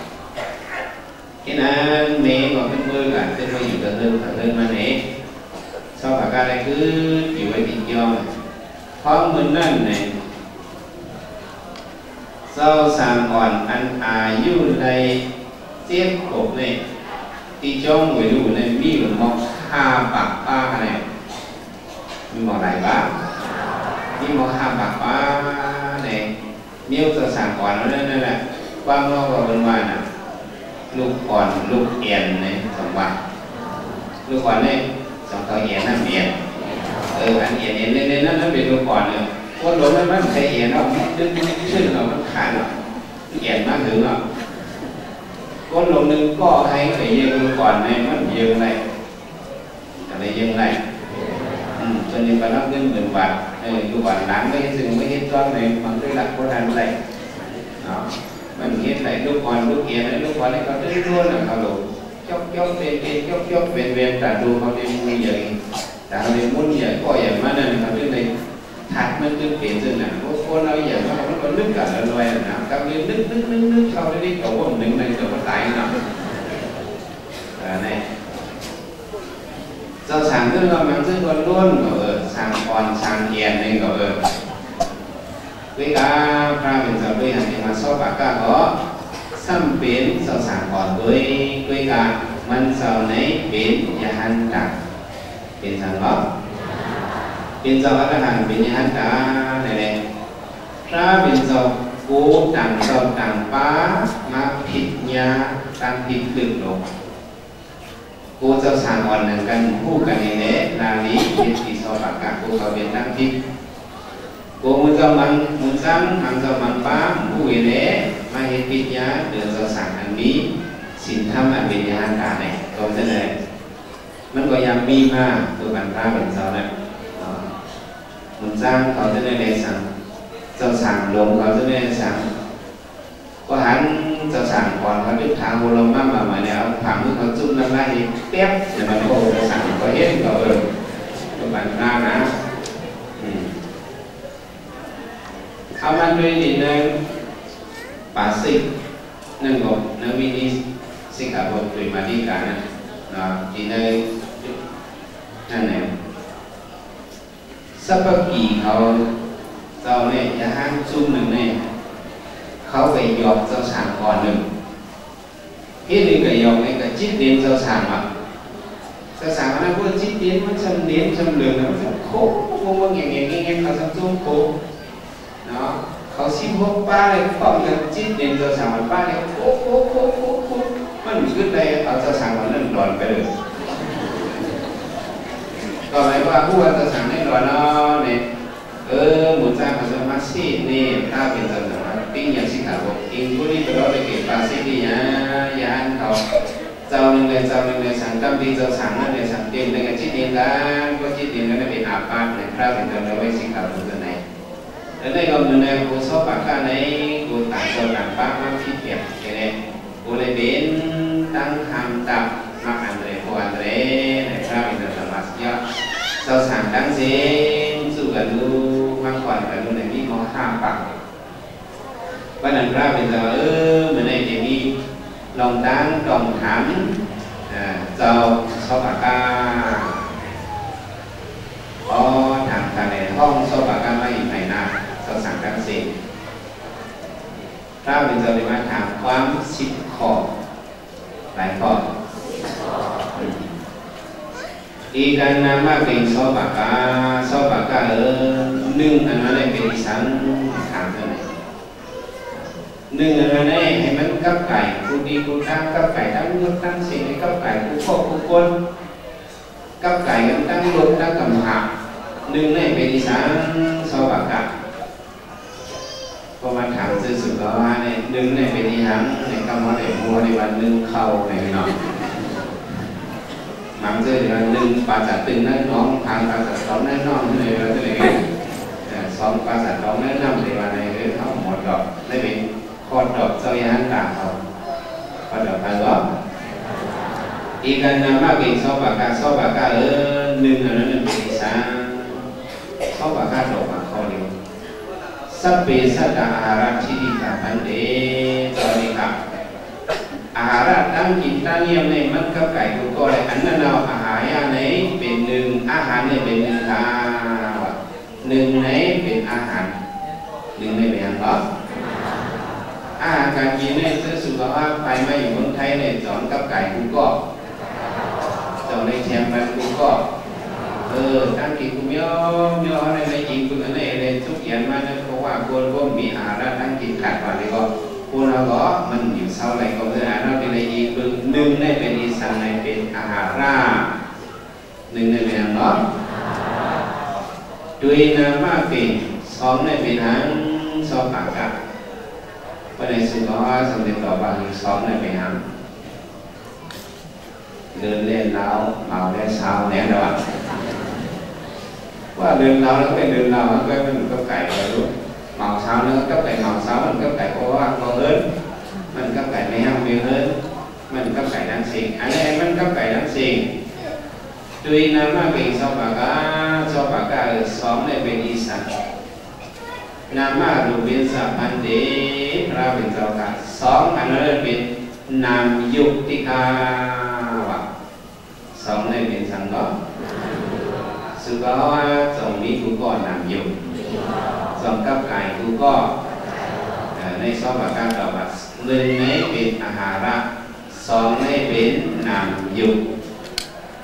ที่นั้นเมย์ก็เป็นมือกันเป็นมืออยู่กับเดินมาเนี่ยชอบปากกาอะไรคืออยู่ไว้ติดย่อเพราะมือนั่นเนี่ยเจ้าสามอ่อนอันอายุในเจ็ดขวบเนี่ยที่จ้องไว้ดูในมีหรือมองห้าปากป้าเนี่ยมีมองไหนบ้างมีมองห้าปากป้าเนี่ยมีเจ้าสามอ่อนนั่นแหละว่างนอกก็เป็นว่าน่ะลูกอ่อนลูกเอียนเนี่ยสองวันลูกอ่อนเนี่ยสองตัวเอียนนั่นเอียนอันเอียนเนี่ยนั่นเป็นลูกอ่อนเนี่ยคนหลงมันใครเอียนเนาะดึงขึ้นเนาะมันขาดเนาะเอียนมากถึงเนาะคนหลงนึงก็ให้ไอ้ยังก่อนในมันยังไงอะไรยังไงจ ตัวนี้ก็รับเงิน10,000 บาทอยู่บ้านหลังไม่เห็นซึ่งไม่เห็นตอนไหนมันด้วยหลักโบราณอะไรมันเห็นไหนลูกอ่อนลูกเอียนลูกอ่อนนี่เขาได้รู้นะเขาหลงยกเป็นยกเป็นแต่ดูเขาได้มือใหญ่แต่เขาได้มุ่นใหญ่ก็ใหญ่มากนั่นเขาได้ในถัดมันตึ้งเปลี่ยนซึ่งนะคนเราใหญ่มากมันก็นึกกันลอยนะกับเรื่องนึกเขาได้ตัวว่าหนึ่งในตัวมันตายนะnày do sáng rất là mang rất còn luôn ở sáng còn sáng hiền này ở với cả ra bên giờ bây giờ thì mà so cả có xăm biến do sáng còn với cả mình sau này biến nhà han cả biến sáng đó biến giờ là hàng biến nhà han cả này ra biến giờ cố đằng sau đằng phá mà thịt nhà đang thịt lực độกูเจ้าสางอ่อนหนึ่งกันคู่กันในเนี้ยนาลีเป็นที่สอบปากกากูเขาเป็นตั้งที่กูมุเจ้ามันมุซ้ำทำเจ้ามันป้าผู้เวเนี้ยมาเห็นปิญญาเดือดเจ้าสางอันนี้สินธรรมอันเป็นยานตาเนี่ยตรงนั้นเลยมันก็ยังมีมาตัวกันพระเป็นเจ้าเนี่ยมุซ้ำเขาจะได้ในสังเจ้าสางลงเขาจะได้สังก็หันเจ้าสั่งก่อนเขาดึกทางโบราณมาเนี่ยถามเขาจุ่มน้ำลายเตี้ยแต่มันโอ้เจ้าสั่งก็เห็นก็ตัวบันหน้านะเอามันด้วยนี่ในป่าสิกนั่นก็ในวินิสิกขาบทโดยมาดีกันนะที่ในนั่นเองสัพพกีเขาเจ้าเนี่ยจะห้ามจุ่มหนึ่งเนี่ยเขาไปยอมเจ้าสางก่อนหนึ่งที่นี่ก็ยอมให้กับจิตเด่นเจ้าสางอ่ะเจ้าสางนั้นว่าจิตเด่นมันชำเด่นชำเหลืองมันจะโค้งงเงี้ยเขาจะจุ่มโค้เนาะเขาซิมพกป้าเลยป้องกันจิตเด่นเจ้าสางมันป้าเลยโค้มันขึ้นไปเอาเจ้าสางมันนั่นหลอนไปเลยก็หมายว่าผู้ว่าเจ้าสางนี่หลอนเนาะเนี่ยหมุนจ้างเขาจะมาซีนี่ถ้าเป็นเจ้าสางปิ้งอย่างสิขาบอกอิงผู้นี้ไปรอไปเก็บปลาซีดีนะยานเขาเจ้าหนึ่งเลยสั่งกำดีเจ้าสั่งนั่นเลยสั่งเตียนเลยกับจิตเตียนกันก็จิตเตียนกันเป็นอาปาในพระเป็นเจ้าไว้สิขาบอกตัวไหนแล้วในก็เหมือนในกูชอบปากกาในกูต่างเจ้าต่างป้ามาพิเศษแค่นี้กูเลยเป็นตั้งคำตับมาอันเลยพออันเลยในพระเป็นเจ้าสมัสยะเจ้าสั่งตั้งเส้นสู้กันดูมากกว่ากันดูในที่มอห้าปากวันนั้นพระเป็นเจ้าเหมือนในเจดีลองตั้งลองถามเจ้าชอบปากกาถามทางในห้องชอบปากกาไม่ไหนนาเจ้าสั่งตั้งเส้นพระเป็นเจ้าเลยมาถามความ10 ข้อหลายข้ออีกันนามาเป็นชอบปากกาหนึ่งอันนั้นเป็นอีสานถามเท่าไหร่หนึ่งอันนั้นให้มันกับไก่กูดีกูตั้งกับไก่ตั้งยศตั้งสิ่งให้กับไก่กูครอบกูคนกับไก่กันตั้งยศตั้งกำหักหนึ่งในเป็นอีสานชอบปากกาพอมาถามซื่อสุดแล้วว่าเนี่ยหนึ่งในเป็นอีสานในคำว่าในมัวในวันหนึ่งเข้าในหน่อยมันจะเดือนหนึ่งภาษาตึงนั่นน้องทางภาษาสองนั่นน้องเลยว่าจะเลยสองภาษาสองนั่นน้องเลยว่าในเรื่องเขาหมดดอกได้เป็นข้อดอกเจ้ายันต่างเขาข้อดอกพันล้ออีกการนำมาเป็นซอปากกาหนึ่งอันนั้นเป็นอีสานซอปากกาดอกมาข้อเดียวสัพเพสัตตาอาหารที่ดีกับพันเดตอนนี้ครับอาหารตั้งกินตั้งเยี่ยมในมันกับไก่กูก็เลยอันนั้นเอาอาหารในเป็นหนึ่งอาหารในเป็นหนึ่งหนึ่งในเป็นอาหารหนึ่งในเป็นอาหารอาหารการกินในซื้อสุขภาพไปมาอยู่เมืองไทยในสอนกับไก่กูก็เจ้าในแชมป์มันกูก็ตั้งกินกูย่อในจริงกูนั่นเองทุกอย่างมาเนี่ยเพราะว่าคนก็มีอาหารตั้งกินขาดวันนี้ก็คุณเราก็มันอยู่เท่าไรก็คืออาหารเราเป็นอะไรอีกหนึ่งในเป็นอีสานในเป็นอาหารราหนึ่งในเป็นอะไรด้วยนามาเป็นสองในเป็นหางสองปากกาวันในสุขภาพสำเร็จต่อบางสองในเป็นหางเดินเล่นแล้วเมาได้เช้าแน่นอน ว่าเดินเราแล้วเป็นเดินเราnó cái mình cấp cải rồi luôn màu sao nữa cấp cải màu sao mình cấp cải có ăn có hơn mình cấp cải mấy hàng nhiều hơn mình cấp cải đáng xinh anh em mình cấp cải đáng xinh tuy năm mà mình sau bà cả ở xóm này bên đi sẵn nam mà đủ biên sản anh đế ra bên sau cả xóm anh nói bên nam dục tị xóm này bên sẵn đó sự có dòng mỹ cũng có nam dục dòng cấp cải cũng cóในซอบบาการต่อบัสหนึ่งในเป็นอาหาระสองในเป็นนามยุก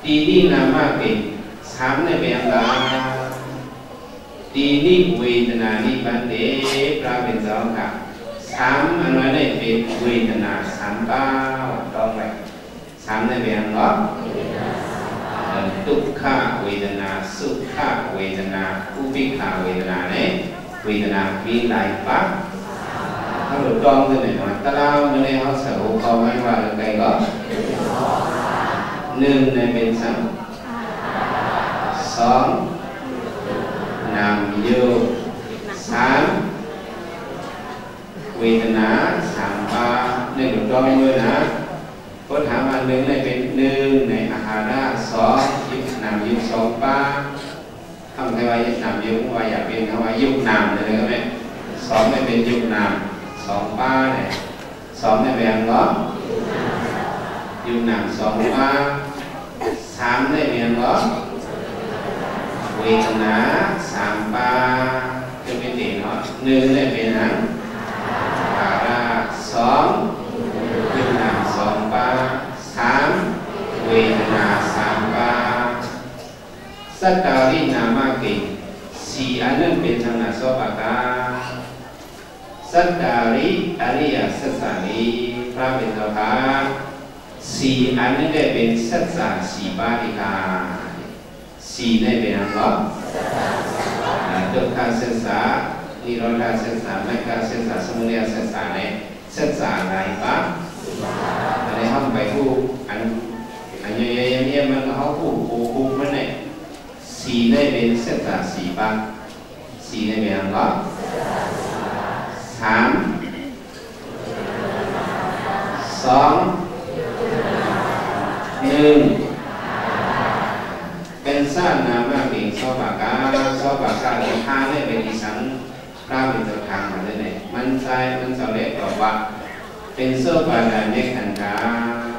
ตีนี่นามาเป็นสามในเป็นอันดาตีนี่เวทนานิบันเดพระเป็นเจ้าค่ะสามอันนั้นในเป็นเวทนาสามป้าต้องไปสามในเป็นอันก็ทุกขเวทนาสุขเวทนาอุเบกขาเวทนาเนี่ยเวทนามีหลายป้าถ้าหลุดกล้องตัวไหนมาตะลาวในเขาสรุปเขาไม่ว่าอะไรก็หนึ่งในเป็นสามสองนามโยสามเวทนาสามปาหนึ่งหลุดกล้องด้วยนะค้นหามาหนึ่งในเป็นหนึ่งในอาหาระสองยุบนามยุบสองปาทำไงว่ายุบนามยุบว่าอยากเป็นเขาว่ายุบนามเลยนะครับแม่สองในเป็นยุบนามสองป้าเนี่ยสองในแบงก็ยุบนามสองป้าสามในแบงก็เวทนาสามป้าจะเป็นตีเนาะหนึ่งในเป็นหนังอาราสองยุบนามสองป้าสามเวทนาสามป้าสัตตารินามากิสี่อันนั้นเป็นทางนาโสปากาสัตตาริอริยสัจจานิพระเป็นเจ้าค่ะสี่อันนี้ได้เป็นสัจจะสี่บาริกาสี่ได้เป็นอะไรทุกขาสัจจะนิโรธาสัจจะมรรคสัจจะสมุทัยสัจจะเนี่ยสัจจะอะไรบ้างอันนี้ห้องไปผู้อันเยอะๆมันเขาผู้มันเนี่ยสี่ได้เป็นสัจจะสี่บ้างสี่ได้เป็นอะไรสามสองหนึ่งเป็นสั้นนามาเป็นซอบากาเป็นห้าได้เป็นอีสันพระเป็นตัวทางมาได้ไหนมันใจมันสำเร็จต่อว่าเป็นโซบาดาเนขันธา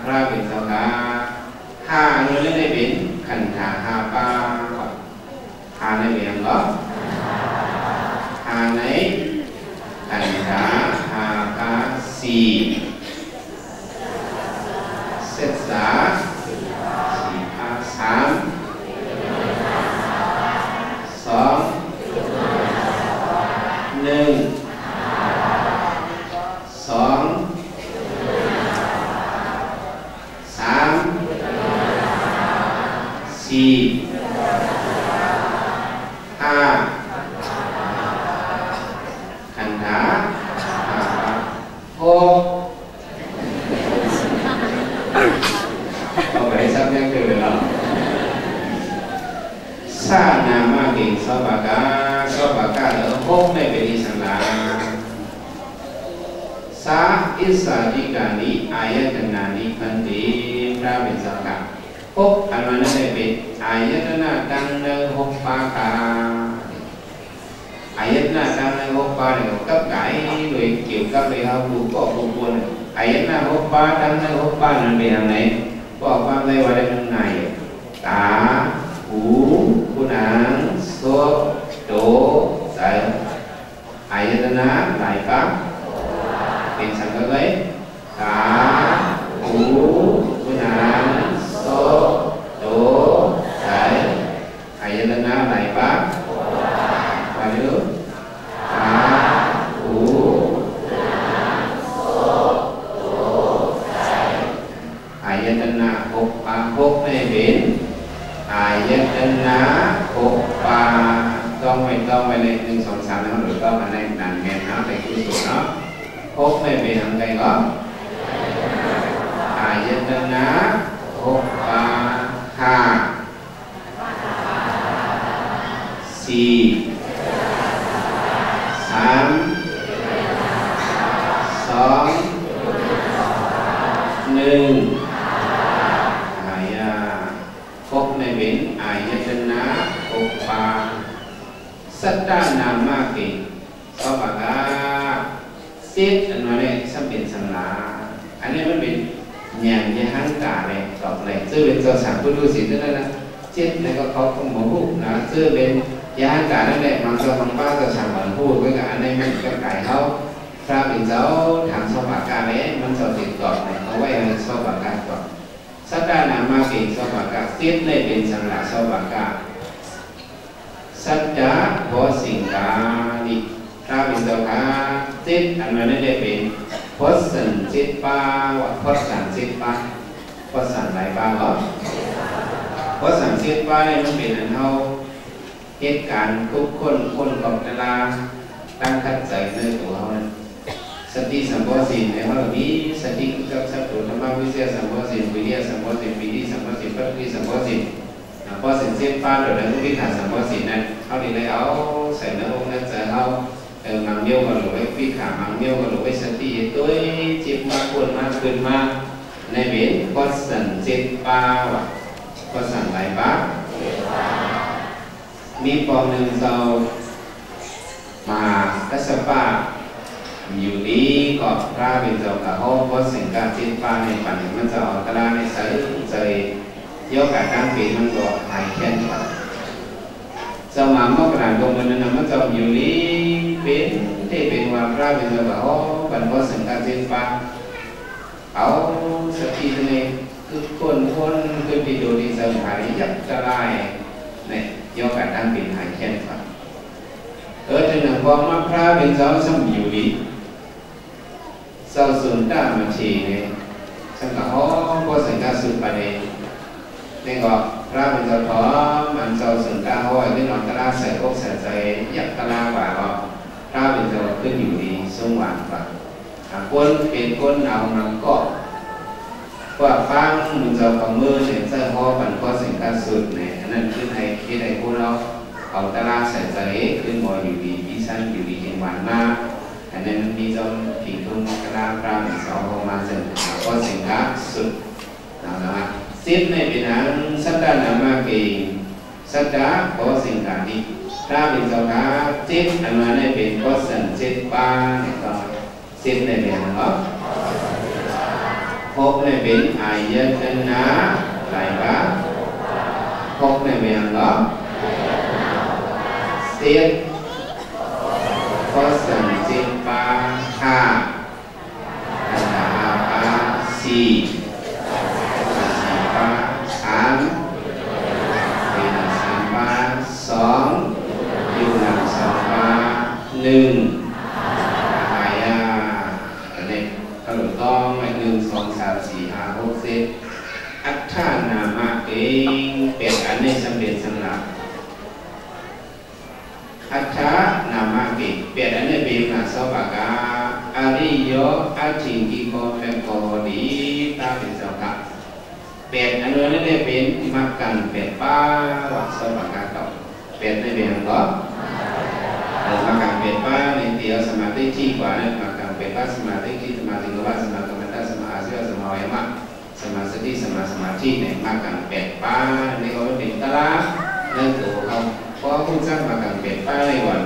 พระเป็นตัวกาห้านู้นได้เป็นขันธาห้าป้าห้าได้เป็นก็ห้าไหนขันธาหาคาสี่เสษสาสี่ภาสามสองหนึ่งสองสามสี่ห้าขันธาหกเอาไปซับยังเจอเลยเหรอสานามาเก่งซอบากาแล้วหกไม่เป็นอิสระสาอิสาดิกานิอายตนานิพันติพระเป็นสังฆะหกอันนั้นได้เป็นอายตนะดังเนหกปากาอายตนะดังเนหกปาเนี่ยcấp cái rồi kiểu cấp về hậu đủ có phục quânอายตนะหกปาดังเนหกปานั้นเป็นอย่างไรก็ความได้ว่าได้ยังไงตาหูขุนหางโสโตใจอายตนะหลายปากเป็นสังกัดไว้ตาหูขุนหางโสโตใจอายตนะหลายปากไปดูตาหูอายตนะหกปากหกไม่เป็นอายตนะหกปาต้องไปในหนึ่งสองสามแล้วหรือต้องมาในหนังเงี้ยนะไปกุศลเนาะหกไม่เป็นอะไรก็อายตนะหกปาห้า อายาพบในเว้นอายตนะปกปาสัตตานามากิสอบากาเซตอันนั้นเนี่ยสัมเป็นสังลาอันนี้มันเป็นอย่างยหังกาเลยตอบเลยซึ่งเป็นตัวสามผู้ดูสินั่นนะเจ็ดในก็เขาต้องหมอพูดนะซึ่งเป็นยหังกานั่นแหละมันจะมันป้าจะสั่งมันพูดด้วยกับอันนี้มันก็ไก่เขาพระเป็นเจ้าทางสอบากาเลยมันจะติดต่อเนี่ยเอาไว้ในสอบากาก่อนสัตตานามากิสอบากาเซตเลยเป็นสังลาสอบากาสัจจะโพสิงกานิพระเป็นเจ้าค่ะจิตอันนั้นได้เป็นพจน์สันจิตปาวะพจน์สันจิตปาพจน์สันหลายปาก็พจน์สันจิตปาเนี่ยมันเป็นอันเท่าเหตุการณ์ทุกคนกับเวลาตั้งคัดใจในตัวเขานั้นสติสัมโพธิในเขาเรามีสติกับสัพพุธรรมวิเศษสัมโพธิวิริยะสัมโพธิปิติสัมโพธิปัฏฐิสัมโพธิพอสินเส้นฟ้าโดยนั้นวิถีสัมโพธินั้นเขาดีเลยเอาใส่เนื้อองค์นั้นจะเอามังเมียวก็หรือว่าวิขามังเมียวก็หรือว่าสติตัวจิตมาปวดมาขึ้นมาในเว้นพอสันจิตปาวะพอสันหลายปามีปองหนึ่งเรามากัสปะอยู่นี้ก็พระเป็นเจ้ากับเขาพอสิงการจิตปาในปัจจุบันจะออกตลาดในสายใจยกการตั้งปีมันก็หายแค้นไปสมามกระดานตรงนั้นนะมันจะอยู่นี้เป็นที่เป็นว่าพระเป็นเจ้ากับเขาบรรพสังฆเจนปาเอาสติในคือคนคือปีโดดีสังหารยับจะไล่เนี่ยยกการตั้งปีหายแค้นไปถึงหนึ่งความว่าพระเป็นเจ้าสมอยู่นี้เจ้าสุนทรมาชีเนี่ยสังฆเขาพอสังฆสุปเนนี่ก็พระเป็นเจ้าท้อมันเจ้าสุนทรห้อยขึ้นนอนตะลาใส่อกใส่ใจยักตะลาว่าก็พระเป็นเจ้าขึ้นอยู่ดีสมหวังกว่าคนเป็นคนเอานำก็ว่าฟังมันเจ้าของมือเนี่ยเจ้าห้อมันก็สิ่งการสุดเนี่ยอันนั้นขึ้นให้คิดให้พวกเราเอาตะลาใส่ใจขึ้นมออยู่ดีวิสันอยู่ดีเห็นหวานมากอันนั้นมีเจ้าผิดทุ่งตะลาพระเป็นเจ้าห้อมาจึงก็สิ่งการสุดนะครับสิบในเป็นอันสัตตานามากิสัจจะโพสิงกานิพระเป็นเจ้าค่ะจิตอันมาในเป็นโพสันจิตปาเนี่ยก็สิบในเป็นอันก็หกในเป็นอายตนะหลายปาหกในเป็นอันก็สิบโพสันจิตปาห้าอันดาปาสี่สามเป็นสามปาสองอยู่หลังสองปาหนึ่งหายาอันนี้ขลุ่มต้องไม่หนึ่งสองสามสี่ห้าหกเซตอัฏฐานามาเองเป็นอันนี้สำเร็จสำหรับอัฏฐานามาเองเป็นอันนี้เป็นมาสอบกาอริโยอัจฉิกิโกเป็นโกดีตาเป็นสองเป็ดอันนั้นได้เป็นมากันเป็ดป้าวัดสมการต่อเป็ดในเบียงก็มากันเป็ดป้าในเดียวสมาธิที่กว่าเนี่ยมากันเป็ดป้าสมาธิที่สมาธิกว่าสมาธิกรรมฐานสมาอาชีวะสมาวิมารสมาสติสมาธิเนี่ยมากันเป็ดป้าในเขาเป็นตลาดในตัวเขาเพราะคุณสร้างมากันเป็ดป้าในวัน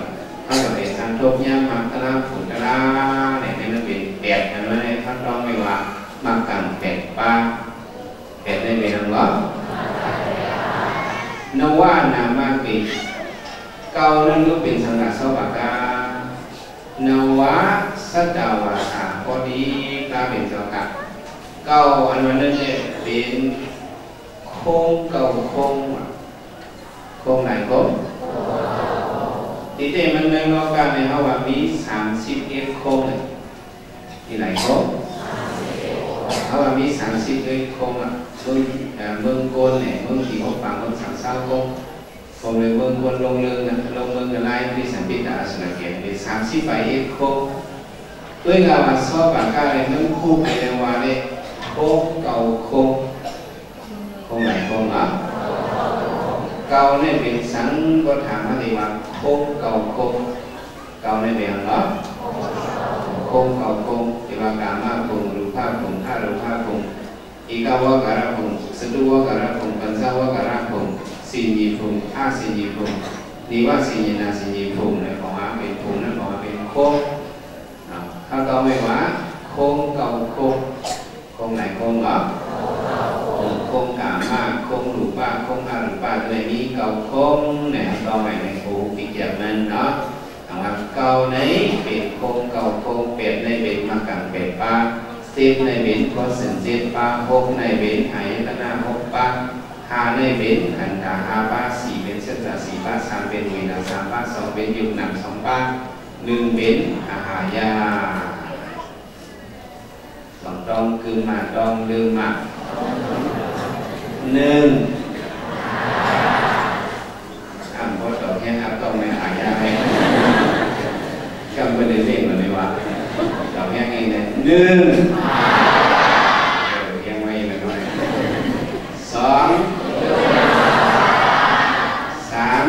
เขาจะเป็นทางทบย่างมาตลาดฝุ่นตลาดเนี่ยนั่นเป็นเป็ดอันนั้นเนี่ยท่านร้องไม่ว่ามากันเป็ดป้าเป็ดในเมืองก็นว่านามากิเก่านั้นก็เป็นสังกัดสวากานวะสัตวาสาพอดีตาเป็นเจ้ากับเก่าอันนั้นเนี่ยเป็นโค้งเก่าโค้งไหนโค้งทีเดียวมันในโลกาในเขาว่ามี31โค้งเลยที่ไหนโค้งเขาว่ามี31โค้งอ่ะเมืองโกนเนี่ยเมืองที่เขาฟังเมืองสังเศร้าโค้งผมเลยเมืองโกนลงเรื่องนะลงเมืองอะไรที่สัมพิตาสนาเกตเป็น31โค้งด้วยงานว่าสอบปากกาเลยมันคู่ไปในวันนี้โค้งเก่าโค้งไหนโค้งอ่ะ เกาเนี่ยเป็นสังก็ถามอะไรว่าโคงเกาโคงเกาเนี่ยเป็นอะไรโคงเกาโคงที่ว่ากามาโคงรูปาโคงท่ารูปาโคงอีกาวการะโคงสตุวการะโคงปัญจวการะโคงสิญญีโคงอาสิญญีโคงนิวาสิญญีนาสิญญีโคงเนี่ยของอาเป็นโคงนั่นของอาเป็นโคงถ้าเกาไม่ว่าโคงเกาโคงโคงไหนโคงเหรอโคงกามาโคงรูปาโคงอารูปาเลยมีเกาโคงเนี่ยเกาใหม่ในโคงปีเกียบมันเนาะเกาในเป็นโคงเกาโคงเป็ดในเป็นมากังเป็ดปลาสิบในเป็นก็สินเจ็ดปลาหกในเป็นหายตนาหกปลาห้าในเป็นขันธาห้าปลาสี่เป็นเส้นตาสี่ปลาสามเป็นวินาสามปลาสองเป็นยุบหนักสองปลาหนึ่งเป็นอาหายาสองดองคือมาดองลืมมาหนึ่งอ่านพอต่อแค่อัพต้องไม่หายาให้กำไปเรื่อยๆเหมือนไม่ว่าต่อแค่ไงเนี่ยหนึ่งยังไม่เลยน้อยสองสาม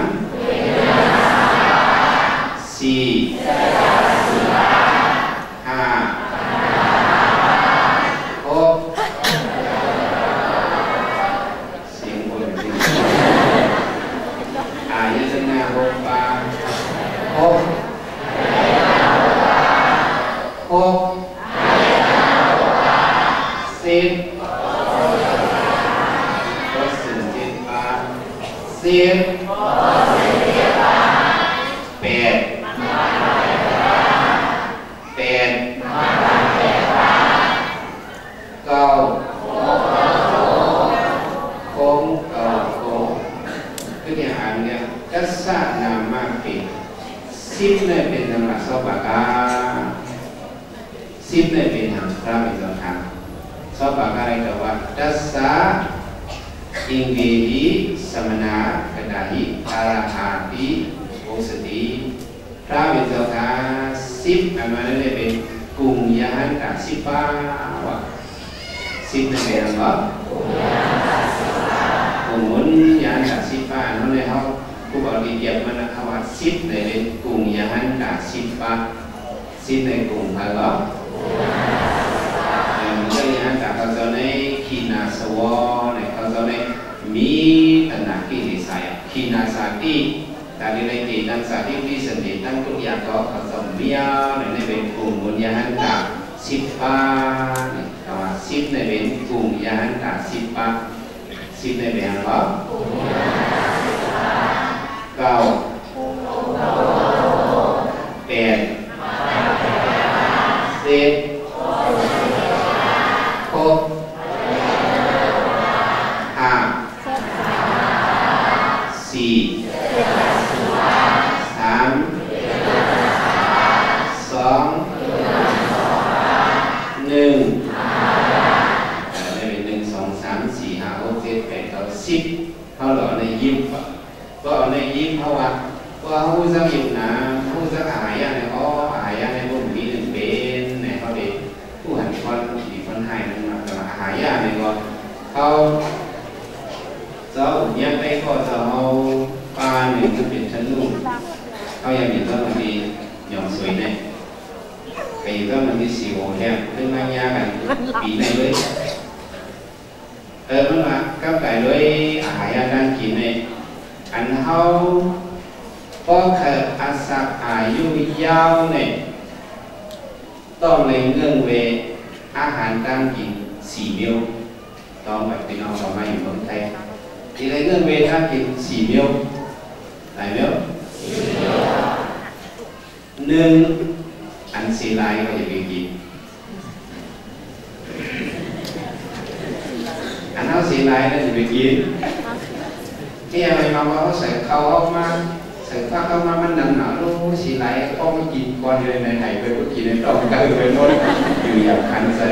สี่ห้าหกเสียงบนจริงอายตนะหกปาหกหกสิบก็สิบเจ็ดปาสิบแปดแปดเก้าโค้งเก้าโค้งคืออย่างอันเนี้ยกัสสะนามาปิสิบเนี่ยเป็นธรรมะสบากาสิบเนี่ยเป็นทางพระเป็นทางสบากาอะไรแต่ว่าดัสสะอิงเวหิสมณะกดาหิอาราหาติโอสติพระเป็นทางสิบอันนั้นเนี่ยเป็นกลุ่มยานกับสิบปาวะสิบเนี่ยเป็นอะไรกลุ่มมุนยานกับสิบปานั่นเลยเขาผู้บริเกียรมันคำว่าสิบในเป็นกลุ่มยานกับสิบปาสิบในกลุ่มอะไรก็มันก็ยานกับเขาจะในขีนาสวะในเขาจะในมีตนาคีในสายขีนาสาติแต่ในตีนันสาติที่สันติตั้งทุกอย่างก็เขาจะมีในเป็นกลุ่มมุนยานกับสิบปาคำว่าสิบในเป็นกลุ่มยานกับสิบปาสิบในเป็นอะไรเก้าแปดสิบหกห้าสี่สามสองหนึ่งได้เป็นหนึ่งสองสามสี่ห้าหกเจ็ดแปดเก้าสิบเขาหล่อในยิ้มก็ในยิ้มเขาว่าผู้สังอยู่นะผู้สังหายเนี่ยเขาหายในพวกมีหนึ่งเป็นเนี่ยเขาเด็กผู้หันคนดีคนให้นั่นมาแต่หายเนี่ยก็เขาเจ้าเนี่ยไปก็จะเอาปลาหนึ่งคือเป็นชั้นลูกเขายังมีเจ้ามันดีหย่อมสวยเนี่ยไปเจ้ามันดีสีโหแค่ขึ้นมายากันปีไหนเลยมันมากับไก่ด้วยอาหารการกินเนี่ยอันเขาพอเกิดอาศัยอายุยาวเนี่ยต้องในเรื่องเวอาหารการกิน4 มื้อต้องแบบพี่น้องเรามาอยู่เมืองไทยที่ในเรื่องเวการกิน4 มื้อหลายมื้อหนึ่งอันสีลายก็จะไปกินอันเอาสีลายนั่นจะไปกินที่อะไรมาว่าเขาใส่ข้าวออกมาใส่ข้าวเข้ามามันหนังหนาลูกสีไหลก็ไม่กินก่อนเลยในไห่ไปก็กินในต้องกันไปหมดอยู่อย่างคันเซ่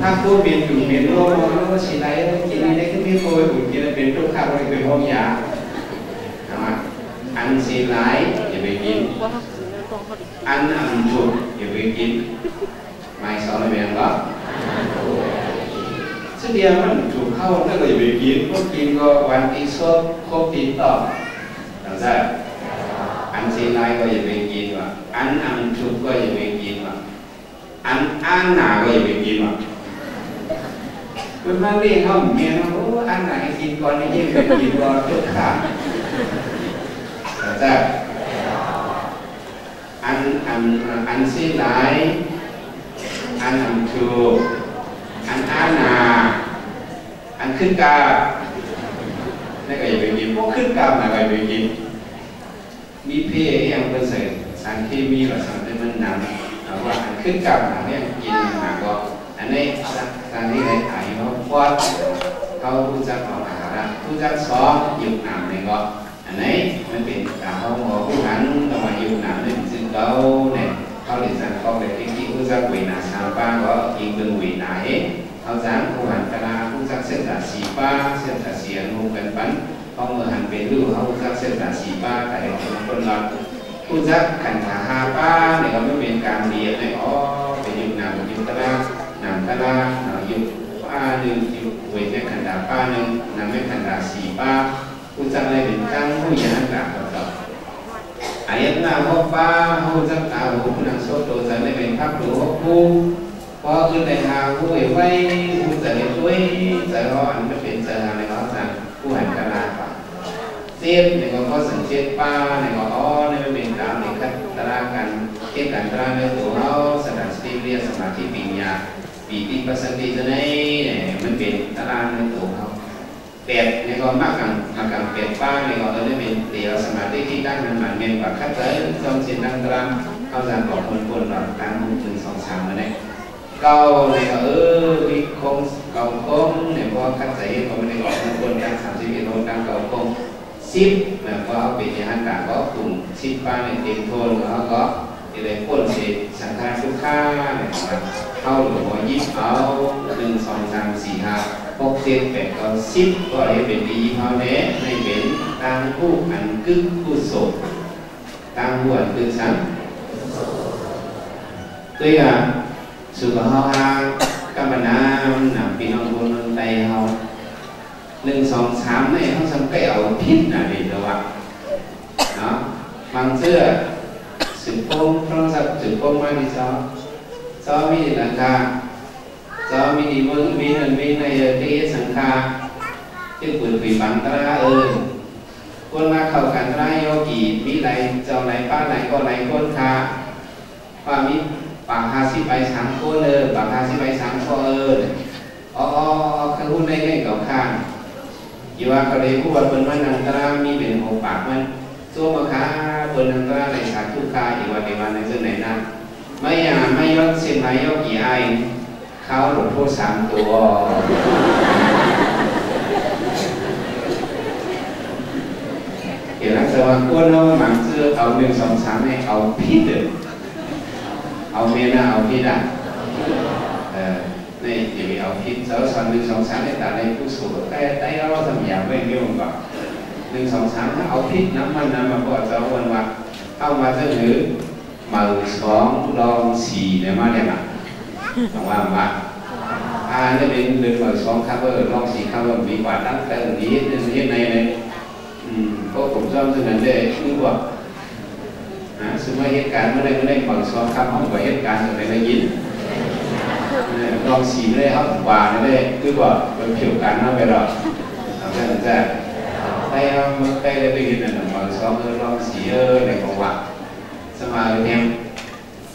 ถ้าพูดเป็นอยู่เป็นโรคลูกสีไหลกินในที่มีโควิดกินเป็นทุกข้าวเลยเป็นห้องยานะอันสีไหลอย่าไปกินอันจุดอย่าไปกินไม่สอนไม่เป็นหรอกจะ เดียวมันถูกเข้านั่นก็อย่าไปกินพวกกินก็วันที่ซบครบกินต่อเข้าใจอันซีไลก็อย่าไปกินว่ะอันทุกก็อย่าไปกินว่ะอันหนาก็อย่าไปกินว่ะคุณมาเรียกเขาเมียนะโอ้อันไหนกินก่อนนี่ยิ่งไปกินก่อนทุกขาเข้าใจอันซีไลอันทุกอันนาอันขึ้นกานี่ก็อย่าไปกินพวกขึ้นกาหนาก็อย่าไปกินมีเพศยังเป็นสารเคมีหรือสารที่มันนำแต่ว่าอันขึ้นกาหนาเนี่ยกินหนาก็อันนี้สารที่ไหนถ่ายเขาพอดเขาผู้จัดของอาหารผู้จัดซ้อมยุบหนามเนี่ยก็อันนี้มันเป็นการเขาหมอผู้หันเรามายุบหนามเนี่ยซึ่งเขาเนี่ยเขาเรียนสารเขาเลยที่ผู้จัดเวนาสามป้าก็ยิงเป็นเวนาเองเขาจ้างผู้หันกระลาผู้จัดเส้นตาสีป้าเส้นตาเสียงงกันปันพอเมื่อหันเป็นลูกเขาผู้จัดเส้นตาสีป้าแต่คนเราผู้จัดขันขาหาป้าเนี่ยเขาไม่เป็นการเรียนเลยอ๋อเป็นยุบหนามยุบกระลาหนามกระลายุบป้าหนึ่งยุบเวทขันดาป้าหนึ่งนำไม่ขันดาสีป้าผู้จัดอะไรเป็นตั้งผู้ยันต่างต่ออายันนาหกป้าผู้จัดตาหูนังโซโตจะได้เป็นภาพหรือหกผู้พอขึ้นในทางผู้ไว้ผู้จะเห็นด้วยจะรออันไม่เป็นจะอะไรก็สั่งผู้หันกระลาป่ะเสียบเนี่ยก็สังเกตป้าเนี่ยก็อ๋อเนี่ยไม่เป็นตามในขั้นตารางกันเกี่ยวกับตารางในตัวเขาสถานสติเรียนสมาธิปัญญาปีติปัสสติจะได้มันเป็นตารางในตัวเขาเป็ดเนี่ยก็มากกันเป็ดป้าเนี่ยก็ได้เป็นเดียวสมาธิที่ตั้งมันเงินกว่าขั้นเลยจงสินดังตารางเขาจะบอกคนหลักการมุ่งถึง2-3มาเนี่ยเก้าเนี่ยวิคงเก้าคงเนี่ยพอคัดใจเขาไม่ได้บอกคนการ30 โลการเก้าคง10แบบว่าเอาไปที่หันกลางก็กลุ่ม10ป้าเนี่ยเต็มโทนแล้วก็จะได้พ้นเศษสังขารทุกข้าเนี่ยเข้าหรือว่ายิบเอา1 2 3 4 5 6 7 8 9 10ก็ได้เป็นดีเขาเนี่ยให้เป็นตามผู้อันกึศกุศลตามผู้อันกึศสังตัวอย่างสุขภาพกำมนาหนักปีน้องคนคนไตเขา1 2 3เนี่ยเขาสังเกตเอาพิษนะนี่ตัวเนาะบางเสื้อสืบพงโทรศัพท์สืบพงมาที่ซ้อมีหลังคาซ้อมีดีมึงมีนั่นมีในที่สังคาที่ปืนปีบังตราคนมาเข้ากันตราโยกีมีไรเจ้าไรป้าไรก็ไรคนคาว่ามีปาก50 ใบ 3 คนปาก50 ใบ 3 ข้อคือหุ้นได้ง่ายกับข้างอยู่ว่าเขาได้ผู้ว่าเป็นว่านังตรามีเป็นหัวปากมันช่วงมาค้าเป็นนังตราในสารทุกข้าอยู่ว่าในวันในเรื่องไหนนั่นไม่ยกเส้นไม้ยกกี่ไอเขาหลุดโทษ3 ตัวเห็นแล้วแต่ว่าก้นเราหมั่นเสื้อเอา1 2 3ให้เอาพิษเอาเมียนะเอาพิษนี่อย่าไปเอาพิษเสาสอน1 2 3ในแต่ในผู้สูงแต่เราทำอย่างไม่เงี้ยก่อน1 2 3ถ้าเอาพิษน้ำมันมาก็จะวันว่าเข้ามาจะถือมา2 ลอง 4เนี่ยมาเนี่ยนะต้องว่าเนี่ยเป็น1 2 ครับลอง 4 ครับมีกว่าตั้งแต่นี้นี่ในก็ผมชอบเสนอได้คือว่าซึ่งว่าเหตุการณ์ไม่ได้บาง2 ครับห้องว่าเหตุการณ์อะไรยินลอง4ได้ครับกว่าได้คือว่าเป็นผิวกันนะไปหรอกทำได้เหมือนกันแต่เมื่อใกล้ได้ไปยินนั่นบาง2ลอง4ในของว่าสมาธิเนี่ย